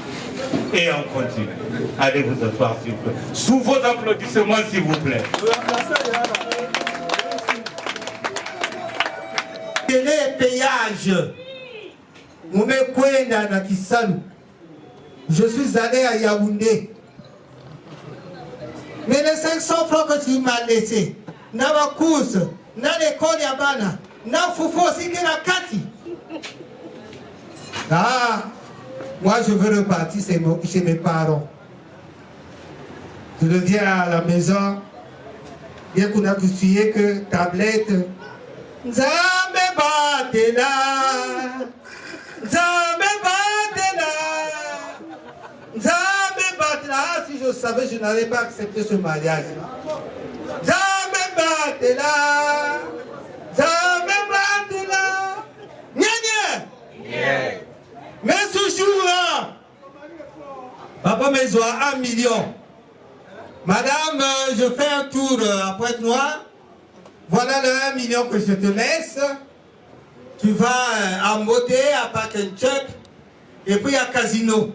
et on continue. Allez vous asseoir s'il vous plaît. Sous vos applaudissements s'il vous plaît. Les péages. Je suis allé à Yaoundé. Mais les 500 francs que tu m'as laissés, na ma course, na l'école Yabana, na Foufou aussi que la Kati. Ah, moi je veux repartir chez mes parents. Je reviens à la maison, bien qu'on a coutué que tablette. Nzambe batela, Nzambe batela, Nzambe batela. Si je savais, je n'allais pas accepter ce mariage. Nzambe batela, Nzambe batela. Nya. Mais ce jour-là, papa me doit 1 million. Madame, je fais un tour à Pointe-Noire. Voilà le 1 million que je te laisse. tu vas à Modé, à Pakenchuk, et puis à Casino.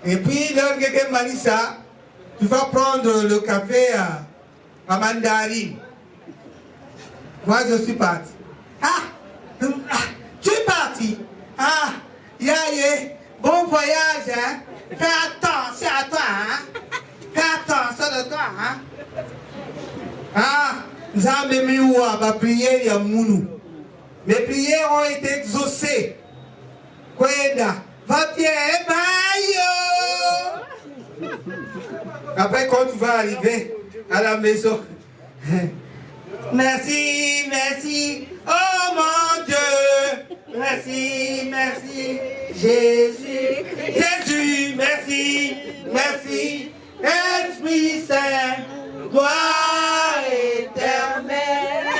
Et puis, là, Manissa, tu vas prendre le café à Mandarine. Moi, je suis parti. Tu es parti? Bon voyage, hein? Fais attention à toi, hein? Fais attention de toi, hein? Nzambe miwa, ma prière ya mounou. Mes prières ont été exaucées. Kwenda, va bien, bye. Après, quand tu vas arriver à la maison, merci, merci, oh mon Dieu, merci, merci, Jésus, Jésus, merci, merci, Esprit Saint, gloire éternelle.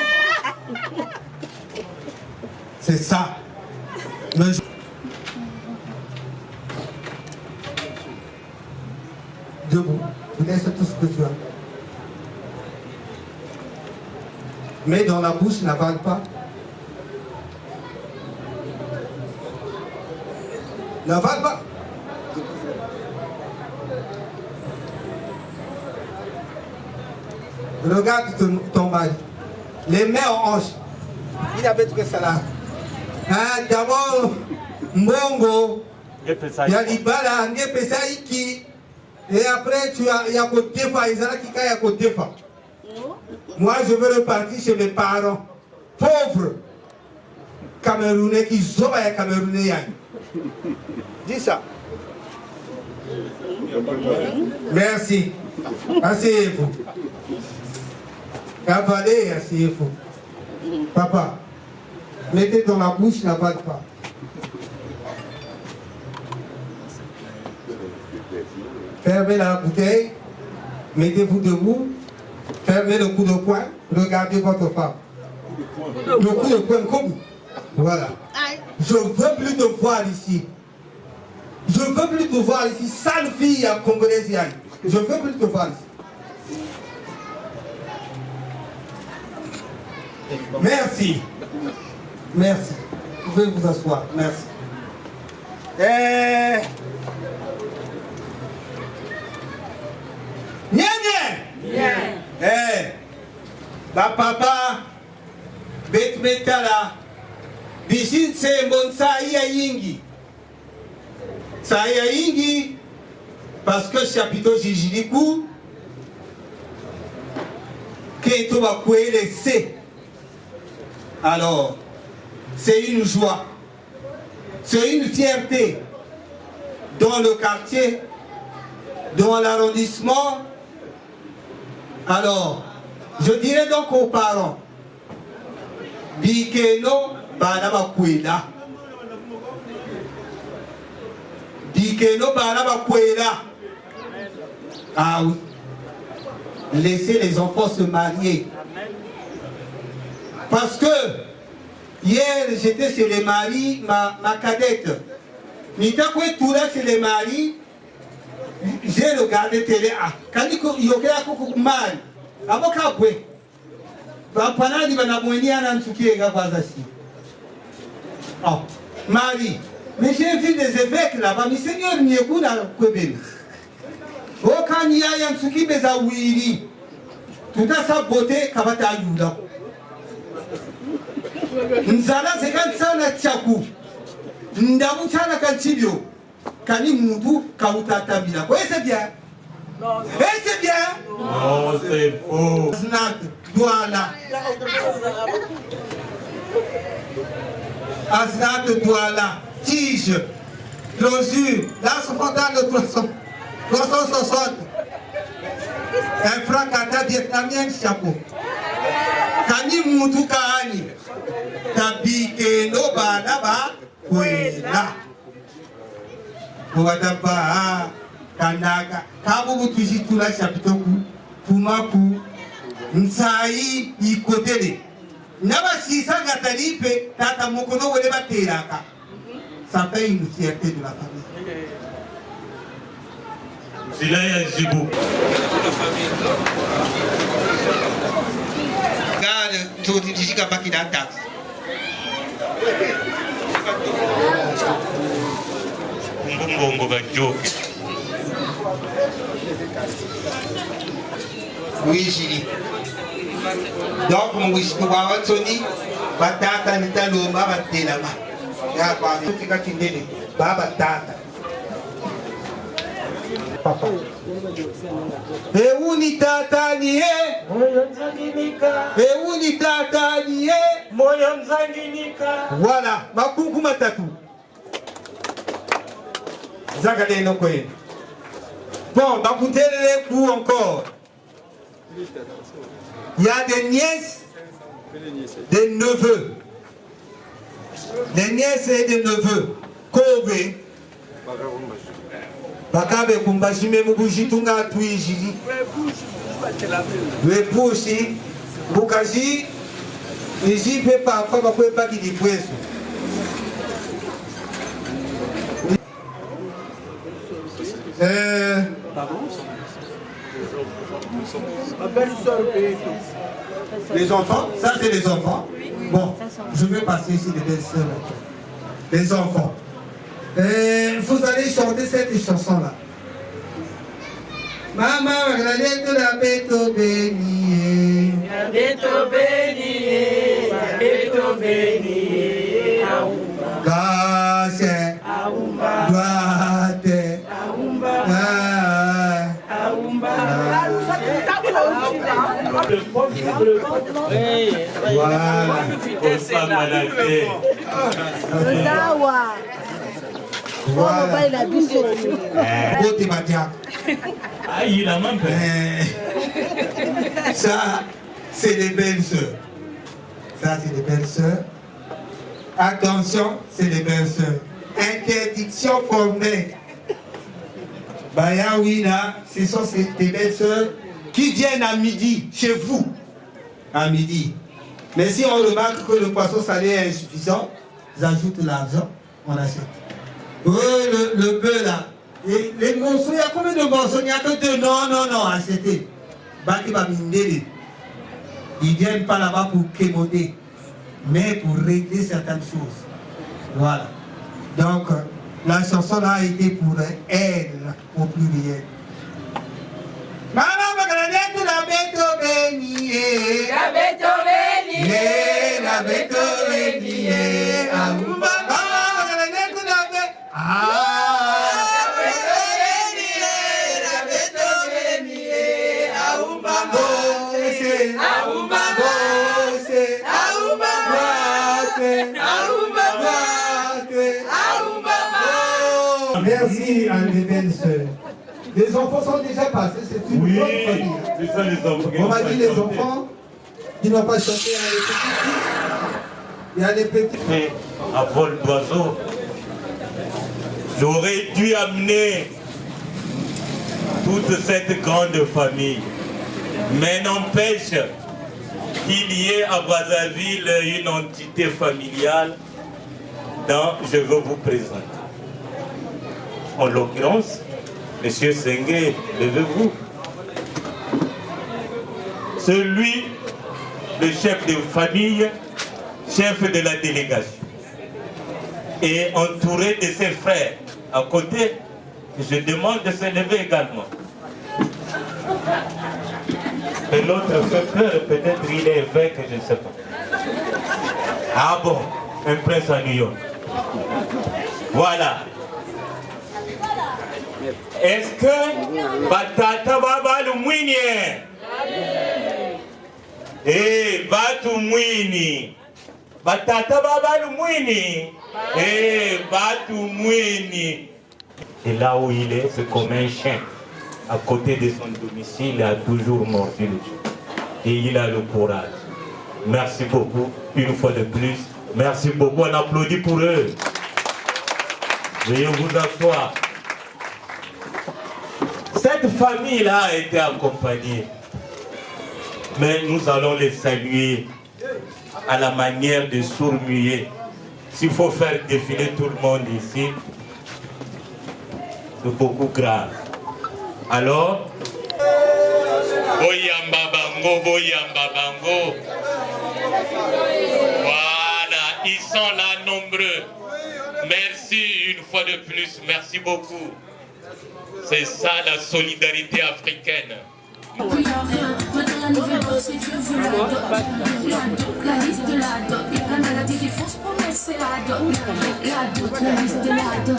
C'est ça. Debout, tu laisses tout ce que tu as. Mets dans la bouche, n'avale pas. N'avale pas. Regarde ton mari. Les mains en hanche. Il avait trouvé ça là. D'abord, Mbongo, il y a Libala, Iki. Et après, il y a Kotefa, Isaac, il y a Kotefa. Moi, je veux repartir chez mes parents, pauvres Camerounais qui sont Camerounais. Dis ça. Merci. Asseyez-vous. Avalez, asseyez-vous. Papa, mettez dans la bouche, n'avale pas. Fermez la bouteille, mettez-vous debout, fermez le coup de poing, regardez votre femme. Le coup de poing comme voilà. Je ne veux plus te voir ici. Je ne veux plus te voir ici. Sale fille à Congolaise. Je ne veux plus te voir ici. Merci. Merci. Vous pouvez vous asseoir. Merci. Papa, bet metala, bishin se mbon saïa yingi. Saïa yingi, parce que chapiteau Jijilikou, que tu vas couer les C. Alors, c'est une joie, c'est une fierté dans le quartier, dans l'arrondissement. Alors, je dirais donc aux parents, Bikeno Banaba Kwela. Bikeno Banaba Kwela. Ah oui. Laissez les enfants se marier. Parce que hier j'étais chez les maris, ma cadette. Nitakwe Toura chez les maris. J'ai regardé télé. Quand il y a un mari, avocat, pendant qu'il y a un truc qui est Marie, mais j'ai vu des évêques là-bas, mais Seigneur, il y a un Québec. Quand il y a un truc qui est à Wiri, tout à sa beauté, Kabata Yuda. Nzala, c'est quand ça n'a tchakou. Ndamutana Kantibio. Kani Moudou, Kauta Tabila. Oui, c'est bien. Oui, c'est bien. Non, c'est faux. Aznat, Douala. Aznat, Douala. Tige. Closure. Là, ce fondant de 360. Un franc kata vietnamien chapeau. Kani Moudou Kahani. Tabike no Banaba. Kwela. Ouadaba, Kanaka, Kabu Tujitula Chapitoku, Pumaku, Nsai, Ikotele. Naba Sisa Gatalipe, Tata Mokono Weba Teraka. Ça fait une fierté de la famille. C'est là, il y a Djibou. Regarde, tout le monde qui a taxe. bumbongo bajoke. Oui, Julie. Donc, mon wish to Tony, Batata, Nitaloma, Batelama. Ya kwa mtika kindeni, Baba Tata. Papa. Euni tata niye, moyo mzanginika. Euni tata niye, moyo mzanginika. Voilà, makungu matatu. Zakade no kwe. Bon, bakutele pour encore. Il y a des nièces, des neveux. Des nièces et des neveux. Kobe. Bakabe kumbashime mubujitunga tuijiri. Le pousi. Bukaji. Niji pe parfois bakwe pa ki di pweso. Les enfants, ça c'est les enfants. Bon, je vais passer ici les belles-sœurs. Les enfants. Vous allez chanter cette chanson-là. Maman, regardez tout la bête au béni. La bête au béni. La bête au béni. Grâce. Droite. Ça, c'est les belles sœurs. Ça, c'est les belles sœurs. Attention, c'est les belles sœurs. Interdiction formelle. Bayawina, ce sont tes belles sœurs qui viennent à midi, chez vous. À midi. Mais si on remarque que le poisson salé est insuffisant, ils ajoutent l'argent, on achète. Le bœuf là. Et les morceaux, il y a combien de morceaux? Il n'y a que deux. Non, achetez. Ils viennent pas là-bas pour quémoder, mais pour régler certaines choses. Voilà. Donc, la chanson là a été pour elle, au pluriel. Maman, la bête au béni, la bête au béni, la bête au béni, maman, merci à mes belles sœurs. Les enfants sont déjà passés, c'est une bonne famille. C'est ça les enfants. On m'a dit les enfants qui n'ont pas chanté il y a des petits. À vol d'oiseau, j'aurais dû amener toute cette grande famille. Mais n'empêche qu'il y ait à Brazzaville une entité familiale dont je veux vous présenter. En l'occurrence, Monsieur Sengue, levez-vous. Celui, le chef de famille, chef de la délégation, et entouré de ses frères à côté, je demande de se lever également. Et l'autre fait peur, peut-être il est évêque, je ne sais pas. Ah bon, un prince à New York. Voilà. Est-ce que Batata Baba Lumwini? Eh, Batu Mwini. Batata Baba Lumwini. Eh, Batu Mwini. Et là où il est, c'est comme un chien. À côté de son domicile, il a toujours mordu le Dieu. Et il a le courage. Merci beaucoup, une fois de plus. Merci beaucoup, on applaudit pour eux. Veuillez vous asseoir. Cette famille-là a été accompagnée. Mais nous allons les saluer à la manière de sourds-muets. S'il faut faire défiler tout le monde ici, c'est beaucoup grave. Alors, Boyamba Bango, Boyamba Bango. Voilà, ils sont là nombreux. Merci une fois de plus, merci beaucoup. C'est ça la solidarité africaine. Maintenant la nouvelle dose, si tu veux la dot, la liste de la dot, la maladie des fausses promesses, c'est la dot, la liste de la dot.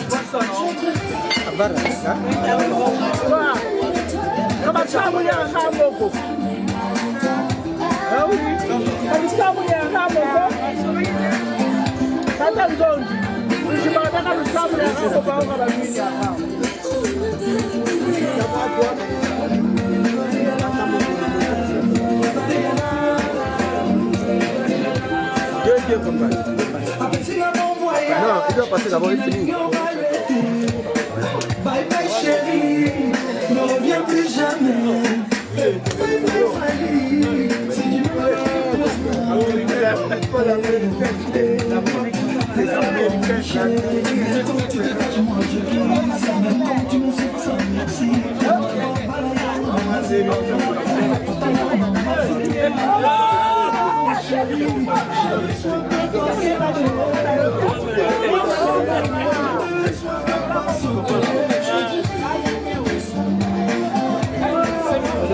Non, il doit passer d'abord, il finit. Bye bye chérie, ne reviens plus jamais. Si tu peux, pas la les Américains, tu me fais ça, merci.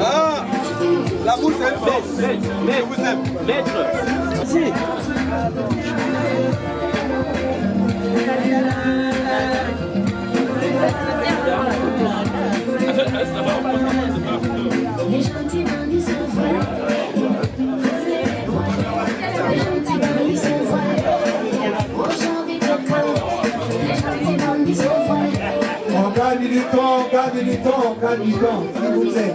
Ah, la bouche est forte. Je vous aime. Maître. Si. Les gentils bandits sont vrais. Les gentils bandits sont vrais. Aujourd'hui, les gentils bandits sont vrais. On gagne du temps, on gagne du temps, on gagne du temps, s'il vous plaît.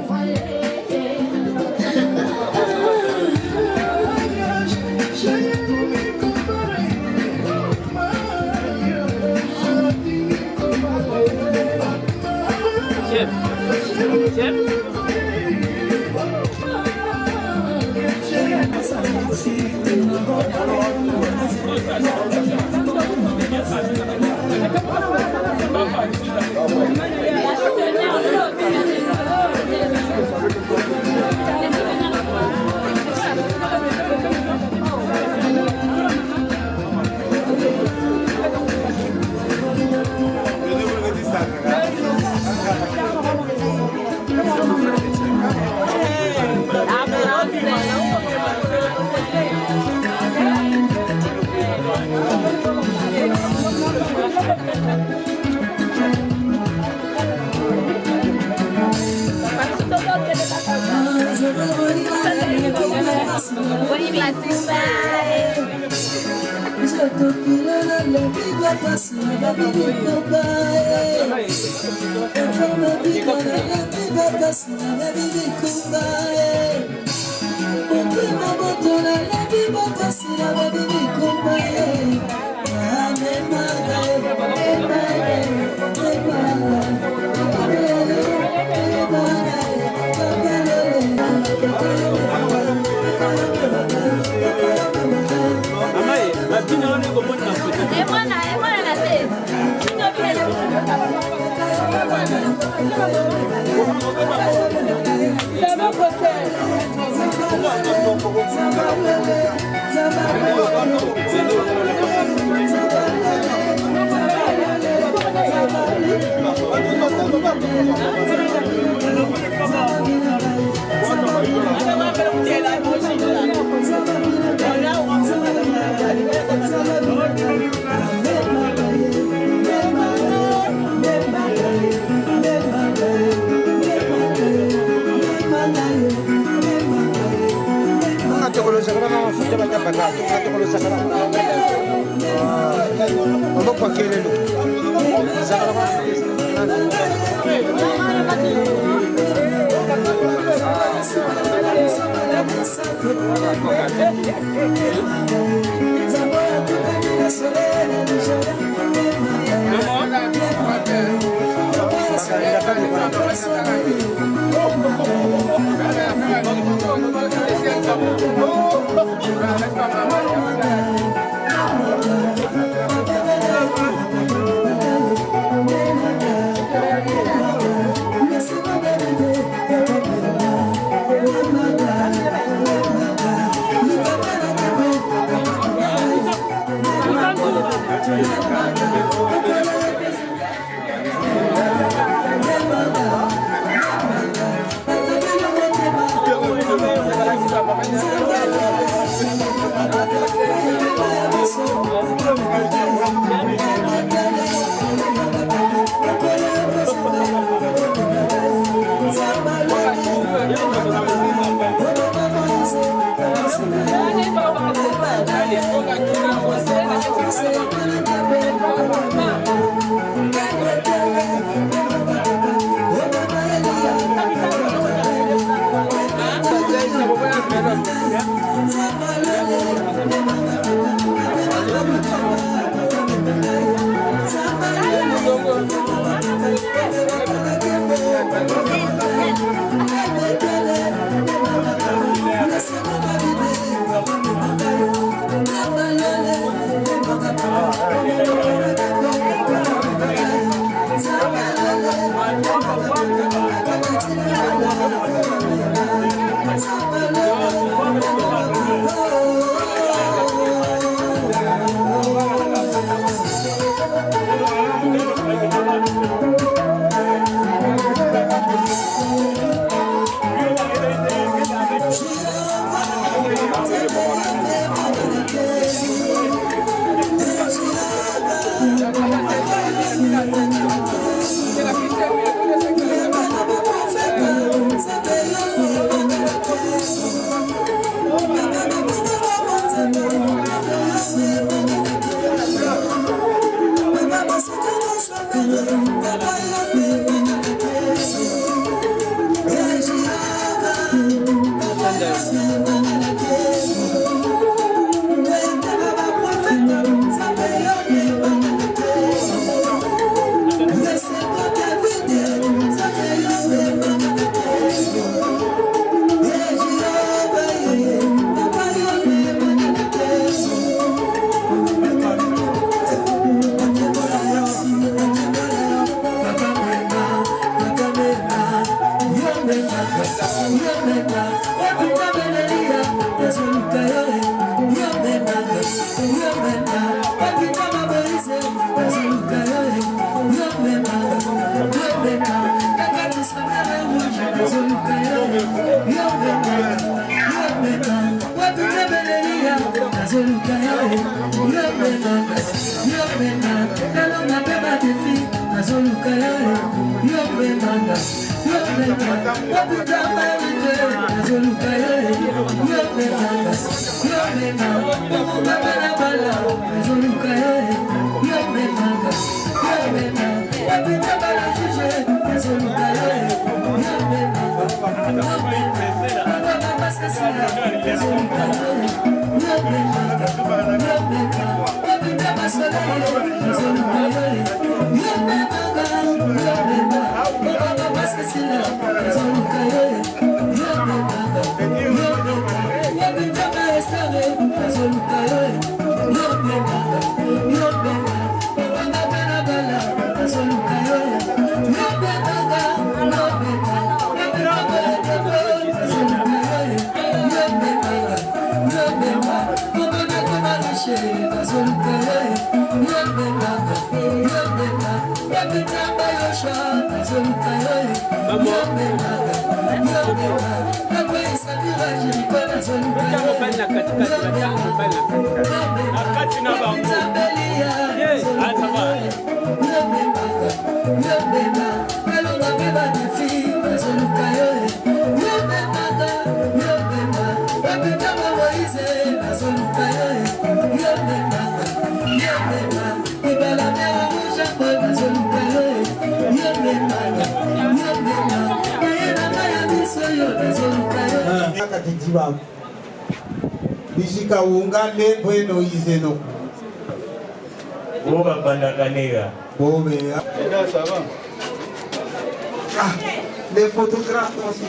Les photographes aussi.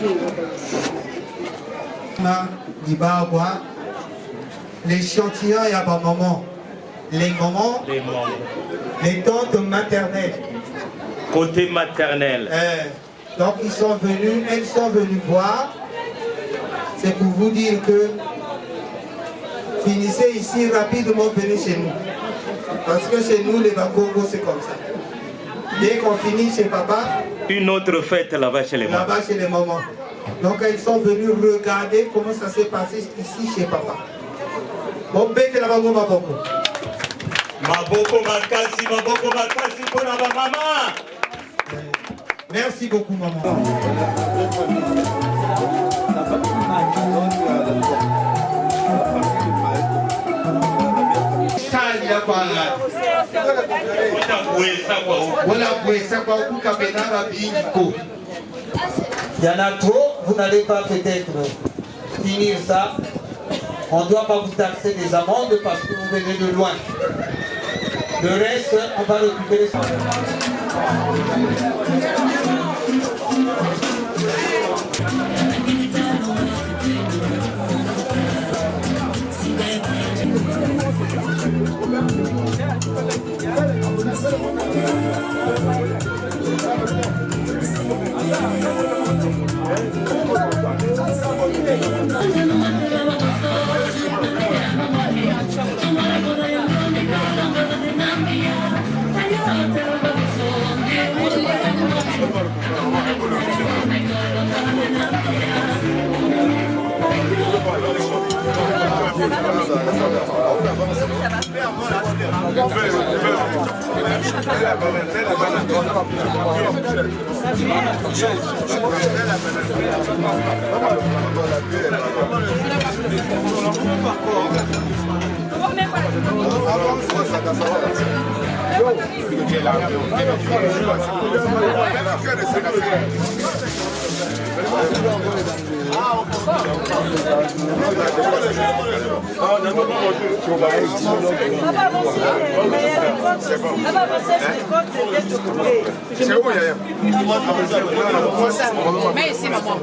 L'échantillon et à ma maman. Les mamans. Les tantes maternelles. Côté maternel. Donc elles sont venues voir. C'est pour vous dire que finissez ici rapidement, venez chez nous. Parce que chez nous, les Bakongo, c'est comme ça. Dès qu'on finit chez papa, une autre fête là-bas chez les mamans. Là-bas chez les mamans. Donc elles sont venues regarder comment ça s'est passé ici chez papa. Bon, bête là-bas, Maboko. Maboko makasi pour la maman. Merci beaucoup, maman. Il y en a trop, vous n'allez pas peut-être finir ça. On ne doit pas vous taxer des amendes parce que vous venez de loin. Le reste, on va récupérer ça. Mais ici, maman.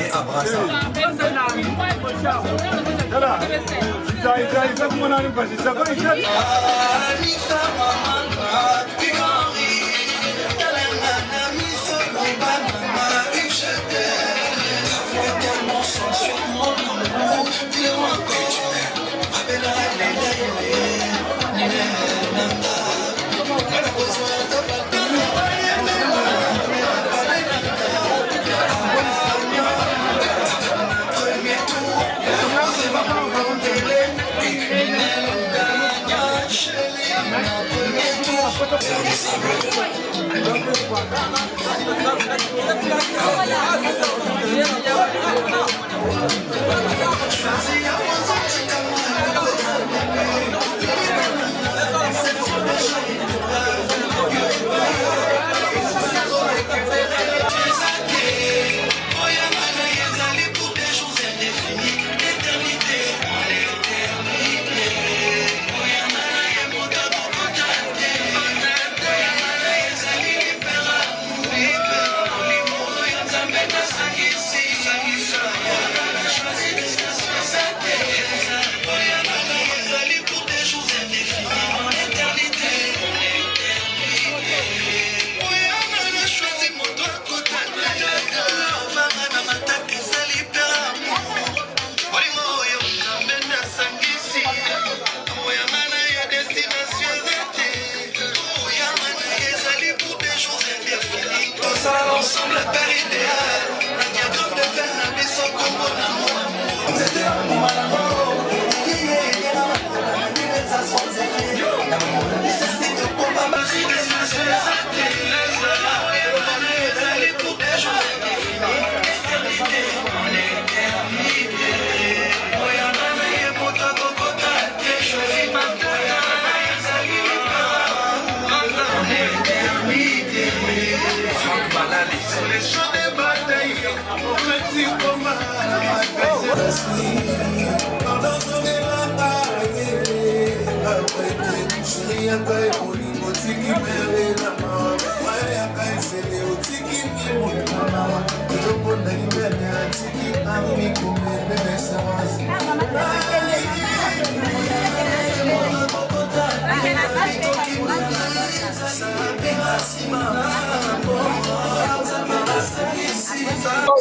Mbaké Abrassa.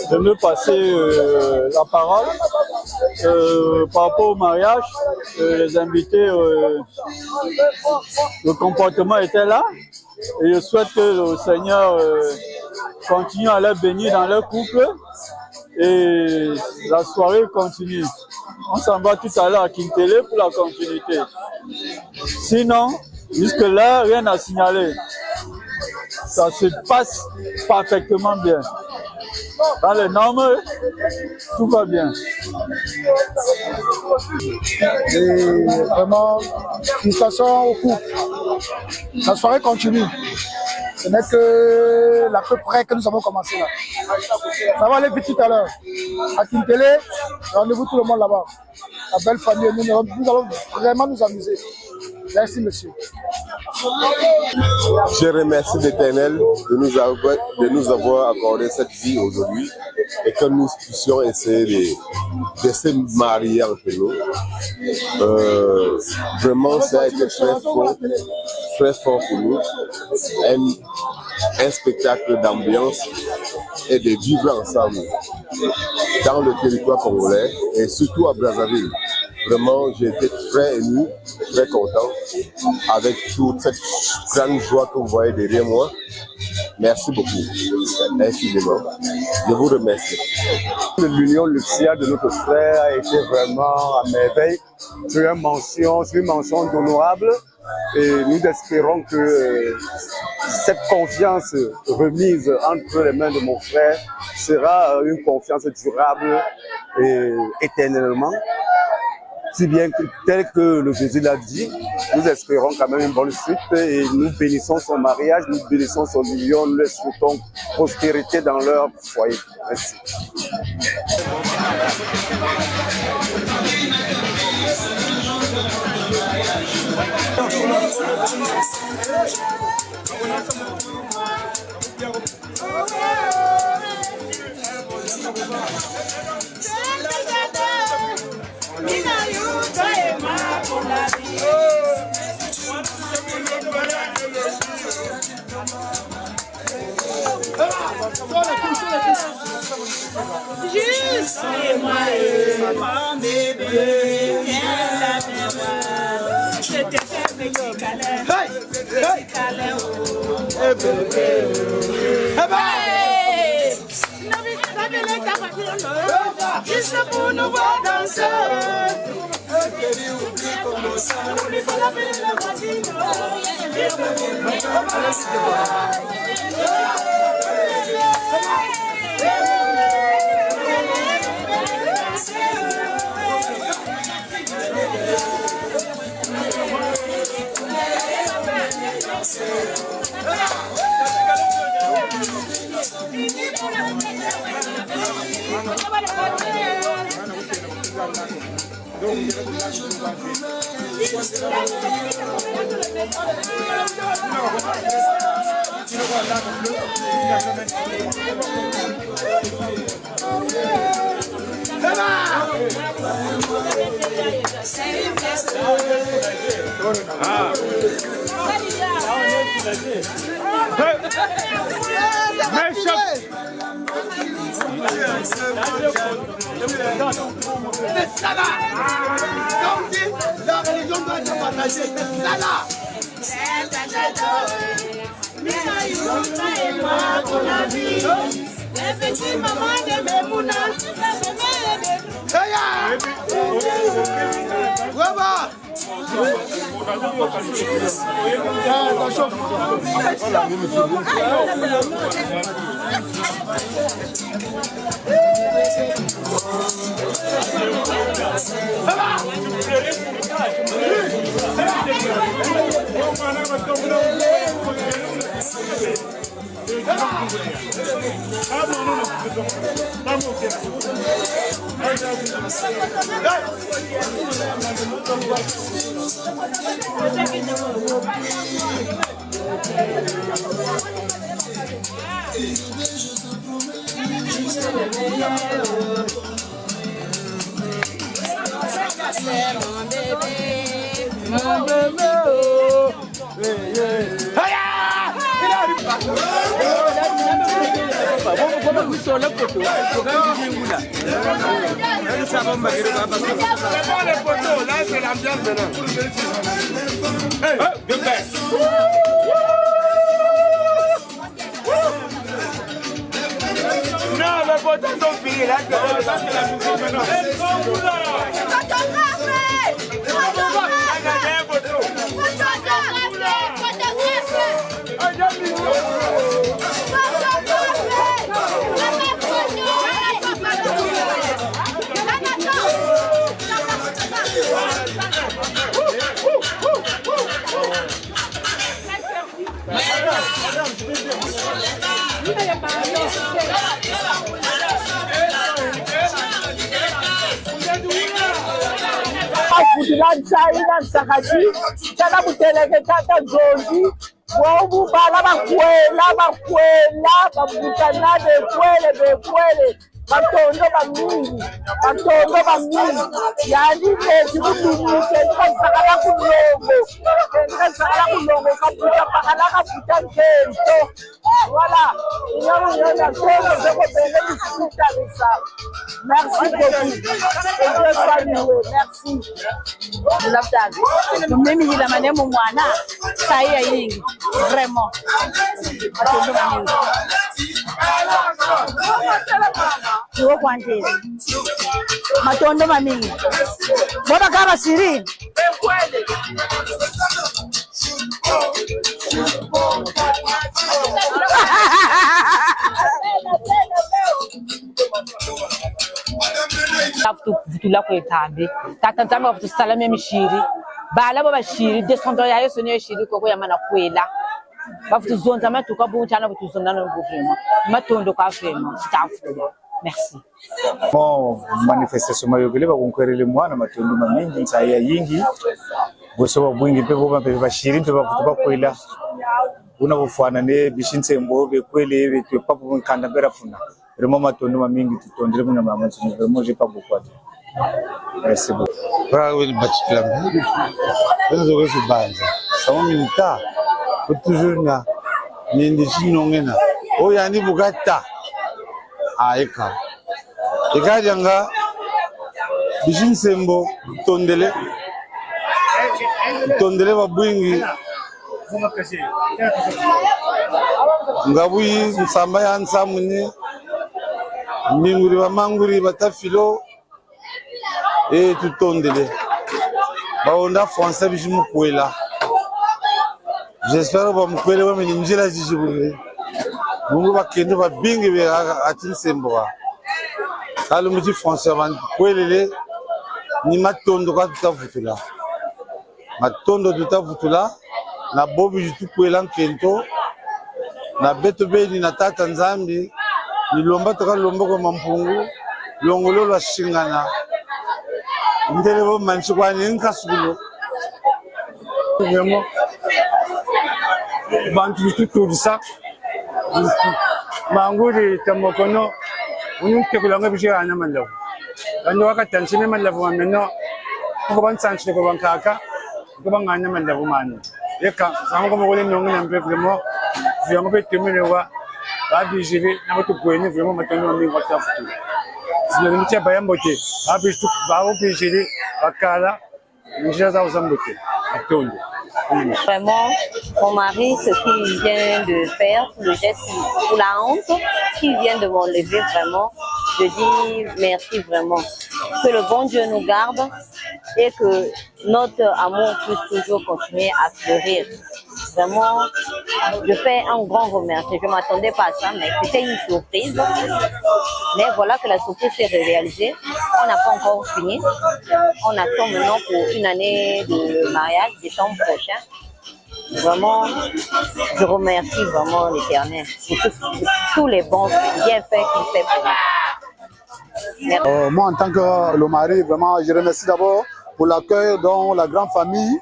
De me passer la parole par rapport au mariage. Les invités, le comportement était là et je souhaite que le Seigneur continue à les bénir dans leur couple et la soirée continue. On s'en va tout à l'heure à Kintélé pour la continuité. Sinon, jusque-là, rien à signaler. Ça se passe parfaitement bien. Dans les normes, tout va bien. Et vraiment, félicitations au couple. La soirée continue. Ce n'est que l'à peu près que nous avons commencé là. Ça va aller vite tout à l'heure. À Kintélé, rendez-vous tout le monde là-bas. La belle famille, nous allons vraiment nous amuser. Merci, monsieur. Je remercie l'Éternel de nous avoir accordé cette vie aujourd'hui et que nous puissions essayer de se marier entre nous. Vraiment, ça a été très fort pour nous. Un spectacle d'ambiance et de vivre ensemble dans le territoire congolais et surtout à Brazzaville. Vraiment, j'ai été très ému, très content avec toute cette grande joie que vous voyez derrière moi. Merci beaucoup, infiniment. Je vous remercie. L'union nuptiale de notre frère a été vraiment à merveille. C'est une mention honorable et nous espérons que cette confiance remise entre les mains de mon frère sera une confiance durable et éternellement. Si bien que, tel que le Jésus l'a dit, nous espérons quand même une bonne suite et nous bénissons son mariage, nous bénissons son union, nous leur souhaitons prospérité dans leur foyer. Merci. Oh, mon bébé, viens la voir. Je t'aime, petit câlin, petit câlin, oh bébé. Juste pour nous voir danser. N'oublie pas la belle la voisine. C'est ça là. Comme dit, la religion doit être partagée. C'est ça là. Mon bébé, oh, là c'est l'ambiance maintenant. Non, les photos sont finies là, c'est la musique maintenant. Lansaina Sakati, Tana Buteleke Tata Jondi, Wabu Bala Bakwela, Babutana de Kwele, Batondo Bamingi, Yani Kudu, Sakala Kulongo, Kaputa Pakalaka Putan Kento. Voilà, merci beaucoup. Merci. Mimi la maneno mwana saia yingi vraiment. Tuo kwante. Matondo mamingi. Bora kama siri. Vitula kwetambi tata nzambe wakutusalame mishiri bala baba shiri descendant ya Yesu ne shiri koko ya mana kwela bafutuzonza matuka buntana butuzondana vraiment matondo ka vraiment stafuda. Merci. Bon, manifestation mayogele bakunkwelele mwana matondo mamingi nsaya yingi boso bwingi pe boba pe bashiri pe bafutuba kwela una bufana ne bishintsembo bekwele betwe papu nkanda berafuna vraiment matondo mamingi tutondere muna mama tsini vraiment j'ai pas beaucoup. Merci beaucoup. Bravo le bachiklam. Benzo ko banza. Sama milita. Ko toujours na nindi sinongena. O yani bugata. Aika. Ikajanga Bijin Sembo, Tondele. Tondele va bwingi. Ngabui Nsamba ya Nsamuni. Minguri wa Manguri Batafilo. Et tout Tondele. Baonda français Bijin Moukwela. J'espère que vous pouvez me dire que vous pouvez vous pouvez vous bingi be atin sembo kalo muti français ban kwelele ni matondo ka tutavutula matondo tutavutula na bobi jitu kwela nkento na beto beni na tata nzambi ni lomba toka lomba ko mampungu longolo la shingana ndele bo manchi kwa ni nkasulo vraiment bantu tout ça manguri tamokono unke kulanga bishira na malavu kandi wakatanshine malavu ameno ko ban sanchine ko ban kaka ko ban nganya malavu mani yeka sango mo gole nyongo na mpe vraiment vraiment pe temenewa ba bijiri na botu kweni vraiment matano mi ngota futu sino ni tia bayambote ba bistu ba o bijiri bakala njira za uzambote atondo. Vraiment, mon mari, ce qu'il vient de faire, le geste pour la honte, qu'il vient de m'enlever vraiment, je dis merci vraiment. Que le bon Dieu nous garde et que notre amour puisse toujours continuer à fleurir. Vraiment, je fais un grand remerciement. Je ne m'attendais pas à ça, mais c'était une surprise. Mais voilà que la surprise s'est réalisée. On n'a pas encore fini. On attend maintenant pour une année de mariage, décembre prochain. Vraiment, je remercie vraiment l'Éternel pour tous les bons bienfaits qu'il fait pour nous. Moi, en tant que le mari, vraiment, je remercie d'abord pour l'accueil dont la grande famille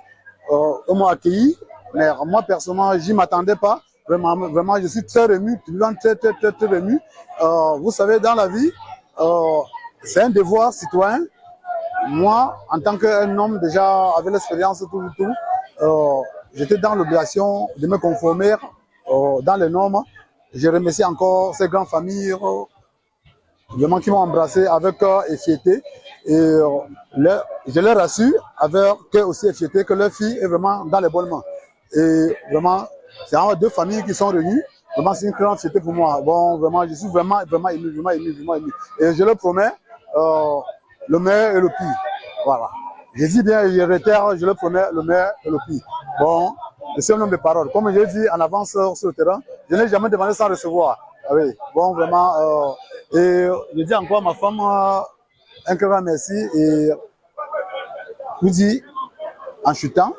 m'a accueilli. Mais moi, personnellement, je ne m'attendais pas. Vraiment, je suis très ému, très ému. Vous savez, dans la vie, c'est un devoir citoyen. Moi, en tant qu'un homme déjà avec l'expérience, j'étais dans l'obligation de me conformer dans les normes. Je remercie encore ces grandes familles vraiment qui m'ont embrassé avec et fierté. Et je leur assure avec aussi fierté que leur fille est vraiment dans les bonnes mains. Et vraiment, c'est deux familles qui sont réunies. Vraiment, c'est une grande fierté pour moi. Bon, vraiment, je suis vraiment ému. Et je leur promets le meilleur et le pire. Voilà. Je dis bien, je réitère, je leur promets le meilleur et le pire. Bon, c'est un homme de parole. Comme je l'ai dit en avance sur le terrain, je n'ai jamais demandé sans recevoir. Ah oui, bon, vraiment. Et je dis encore à ma femme un grand merci. Et je vous dis, en chutant,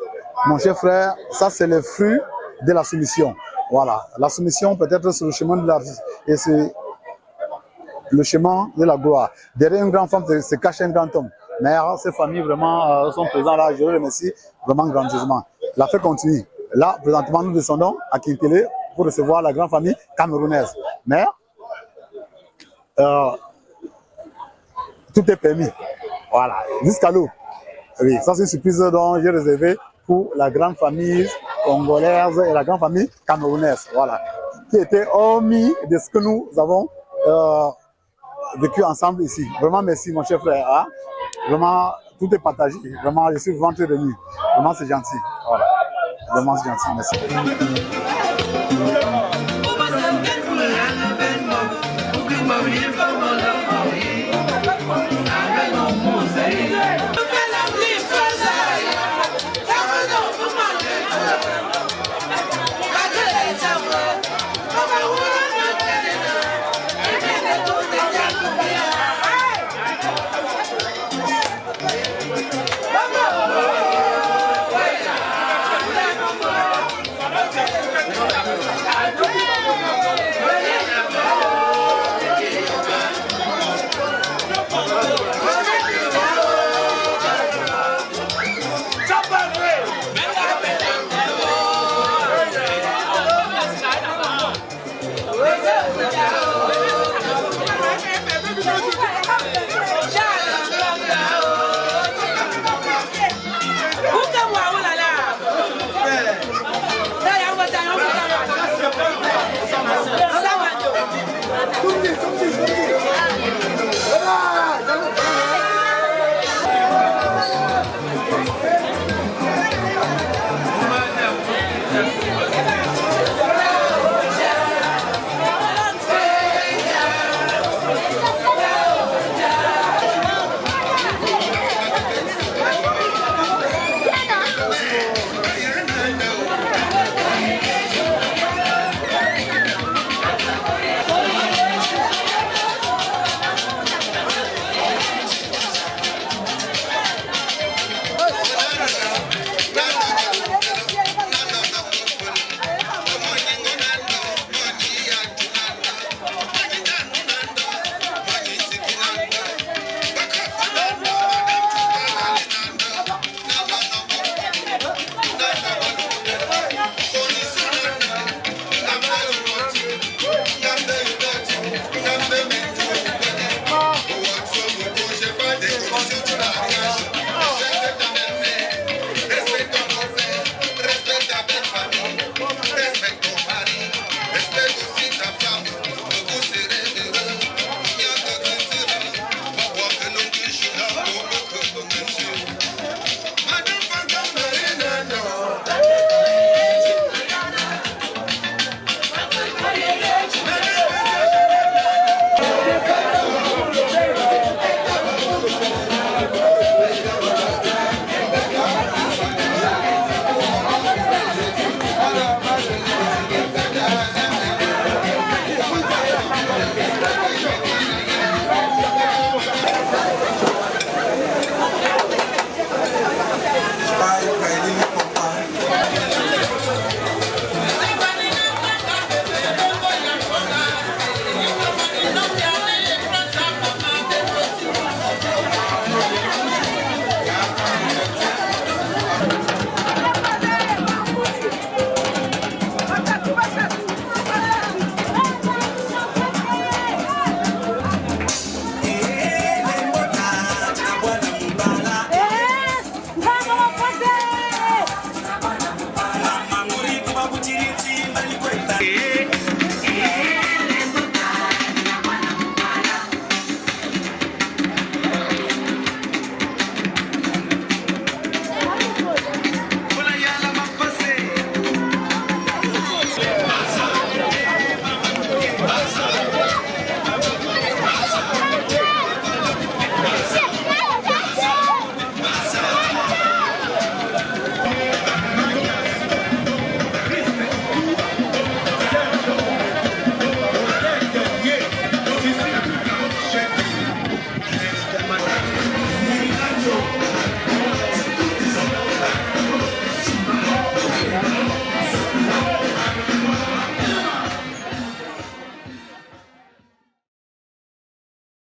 mon cher frère, ça c'est le fruit de la soumission. Voilà, la soumission peut-être sur le chemin de la vie. Et c'est le chemin de la gloire. Derrière une grande femme se cache un grand homme. Mais ces familles vraiment sont présentes là, je les remercie vraiment grandiosement. La fête continue. Là, présentement, nous descendons à Kinkele pour recevoir la grande famille camerounaise. Mais tout est permis. Voilà, jusqu'à l'eau. Oui, ça c'est une surprise dont j'ai réservé pour la grande famille congolaise et la grande famille camerounaise. Voilà, qui était hormis de ce que nous avons vécu ensemble ici. Vraiment merci mon cher frère. Hein? Vraiment, tout est partagé. Vraiment, je suis vraiment très ému. Vraiment, c'est gentil. Voilà. Vraiment, c'est gentil. Merci. Merci.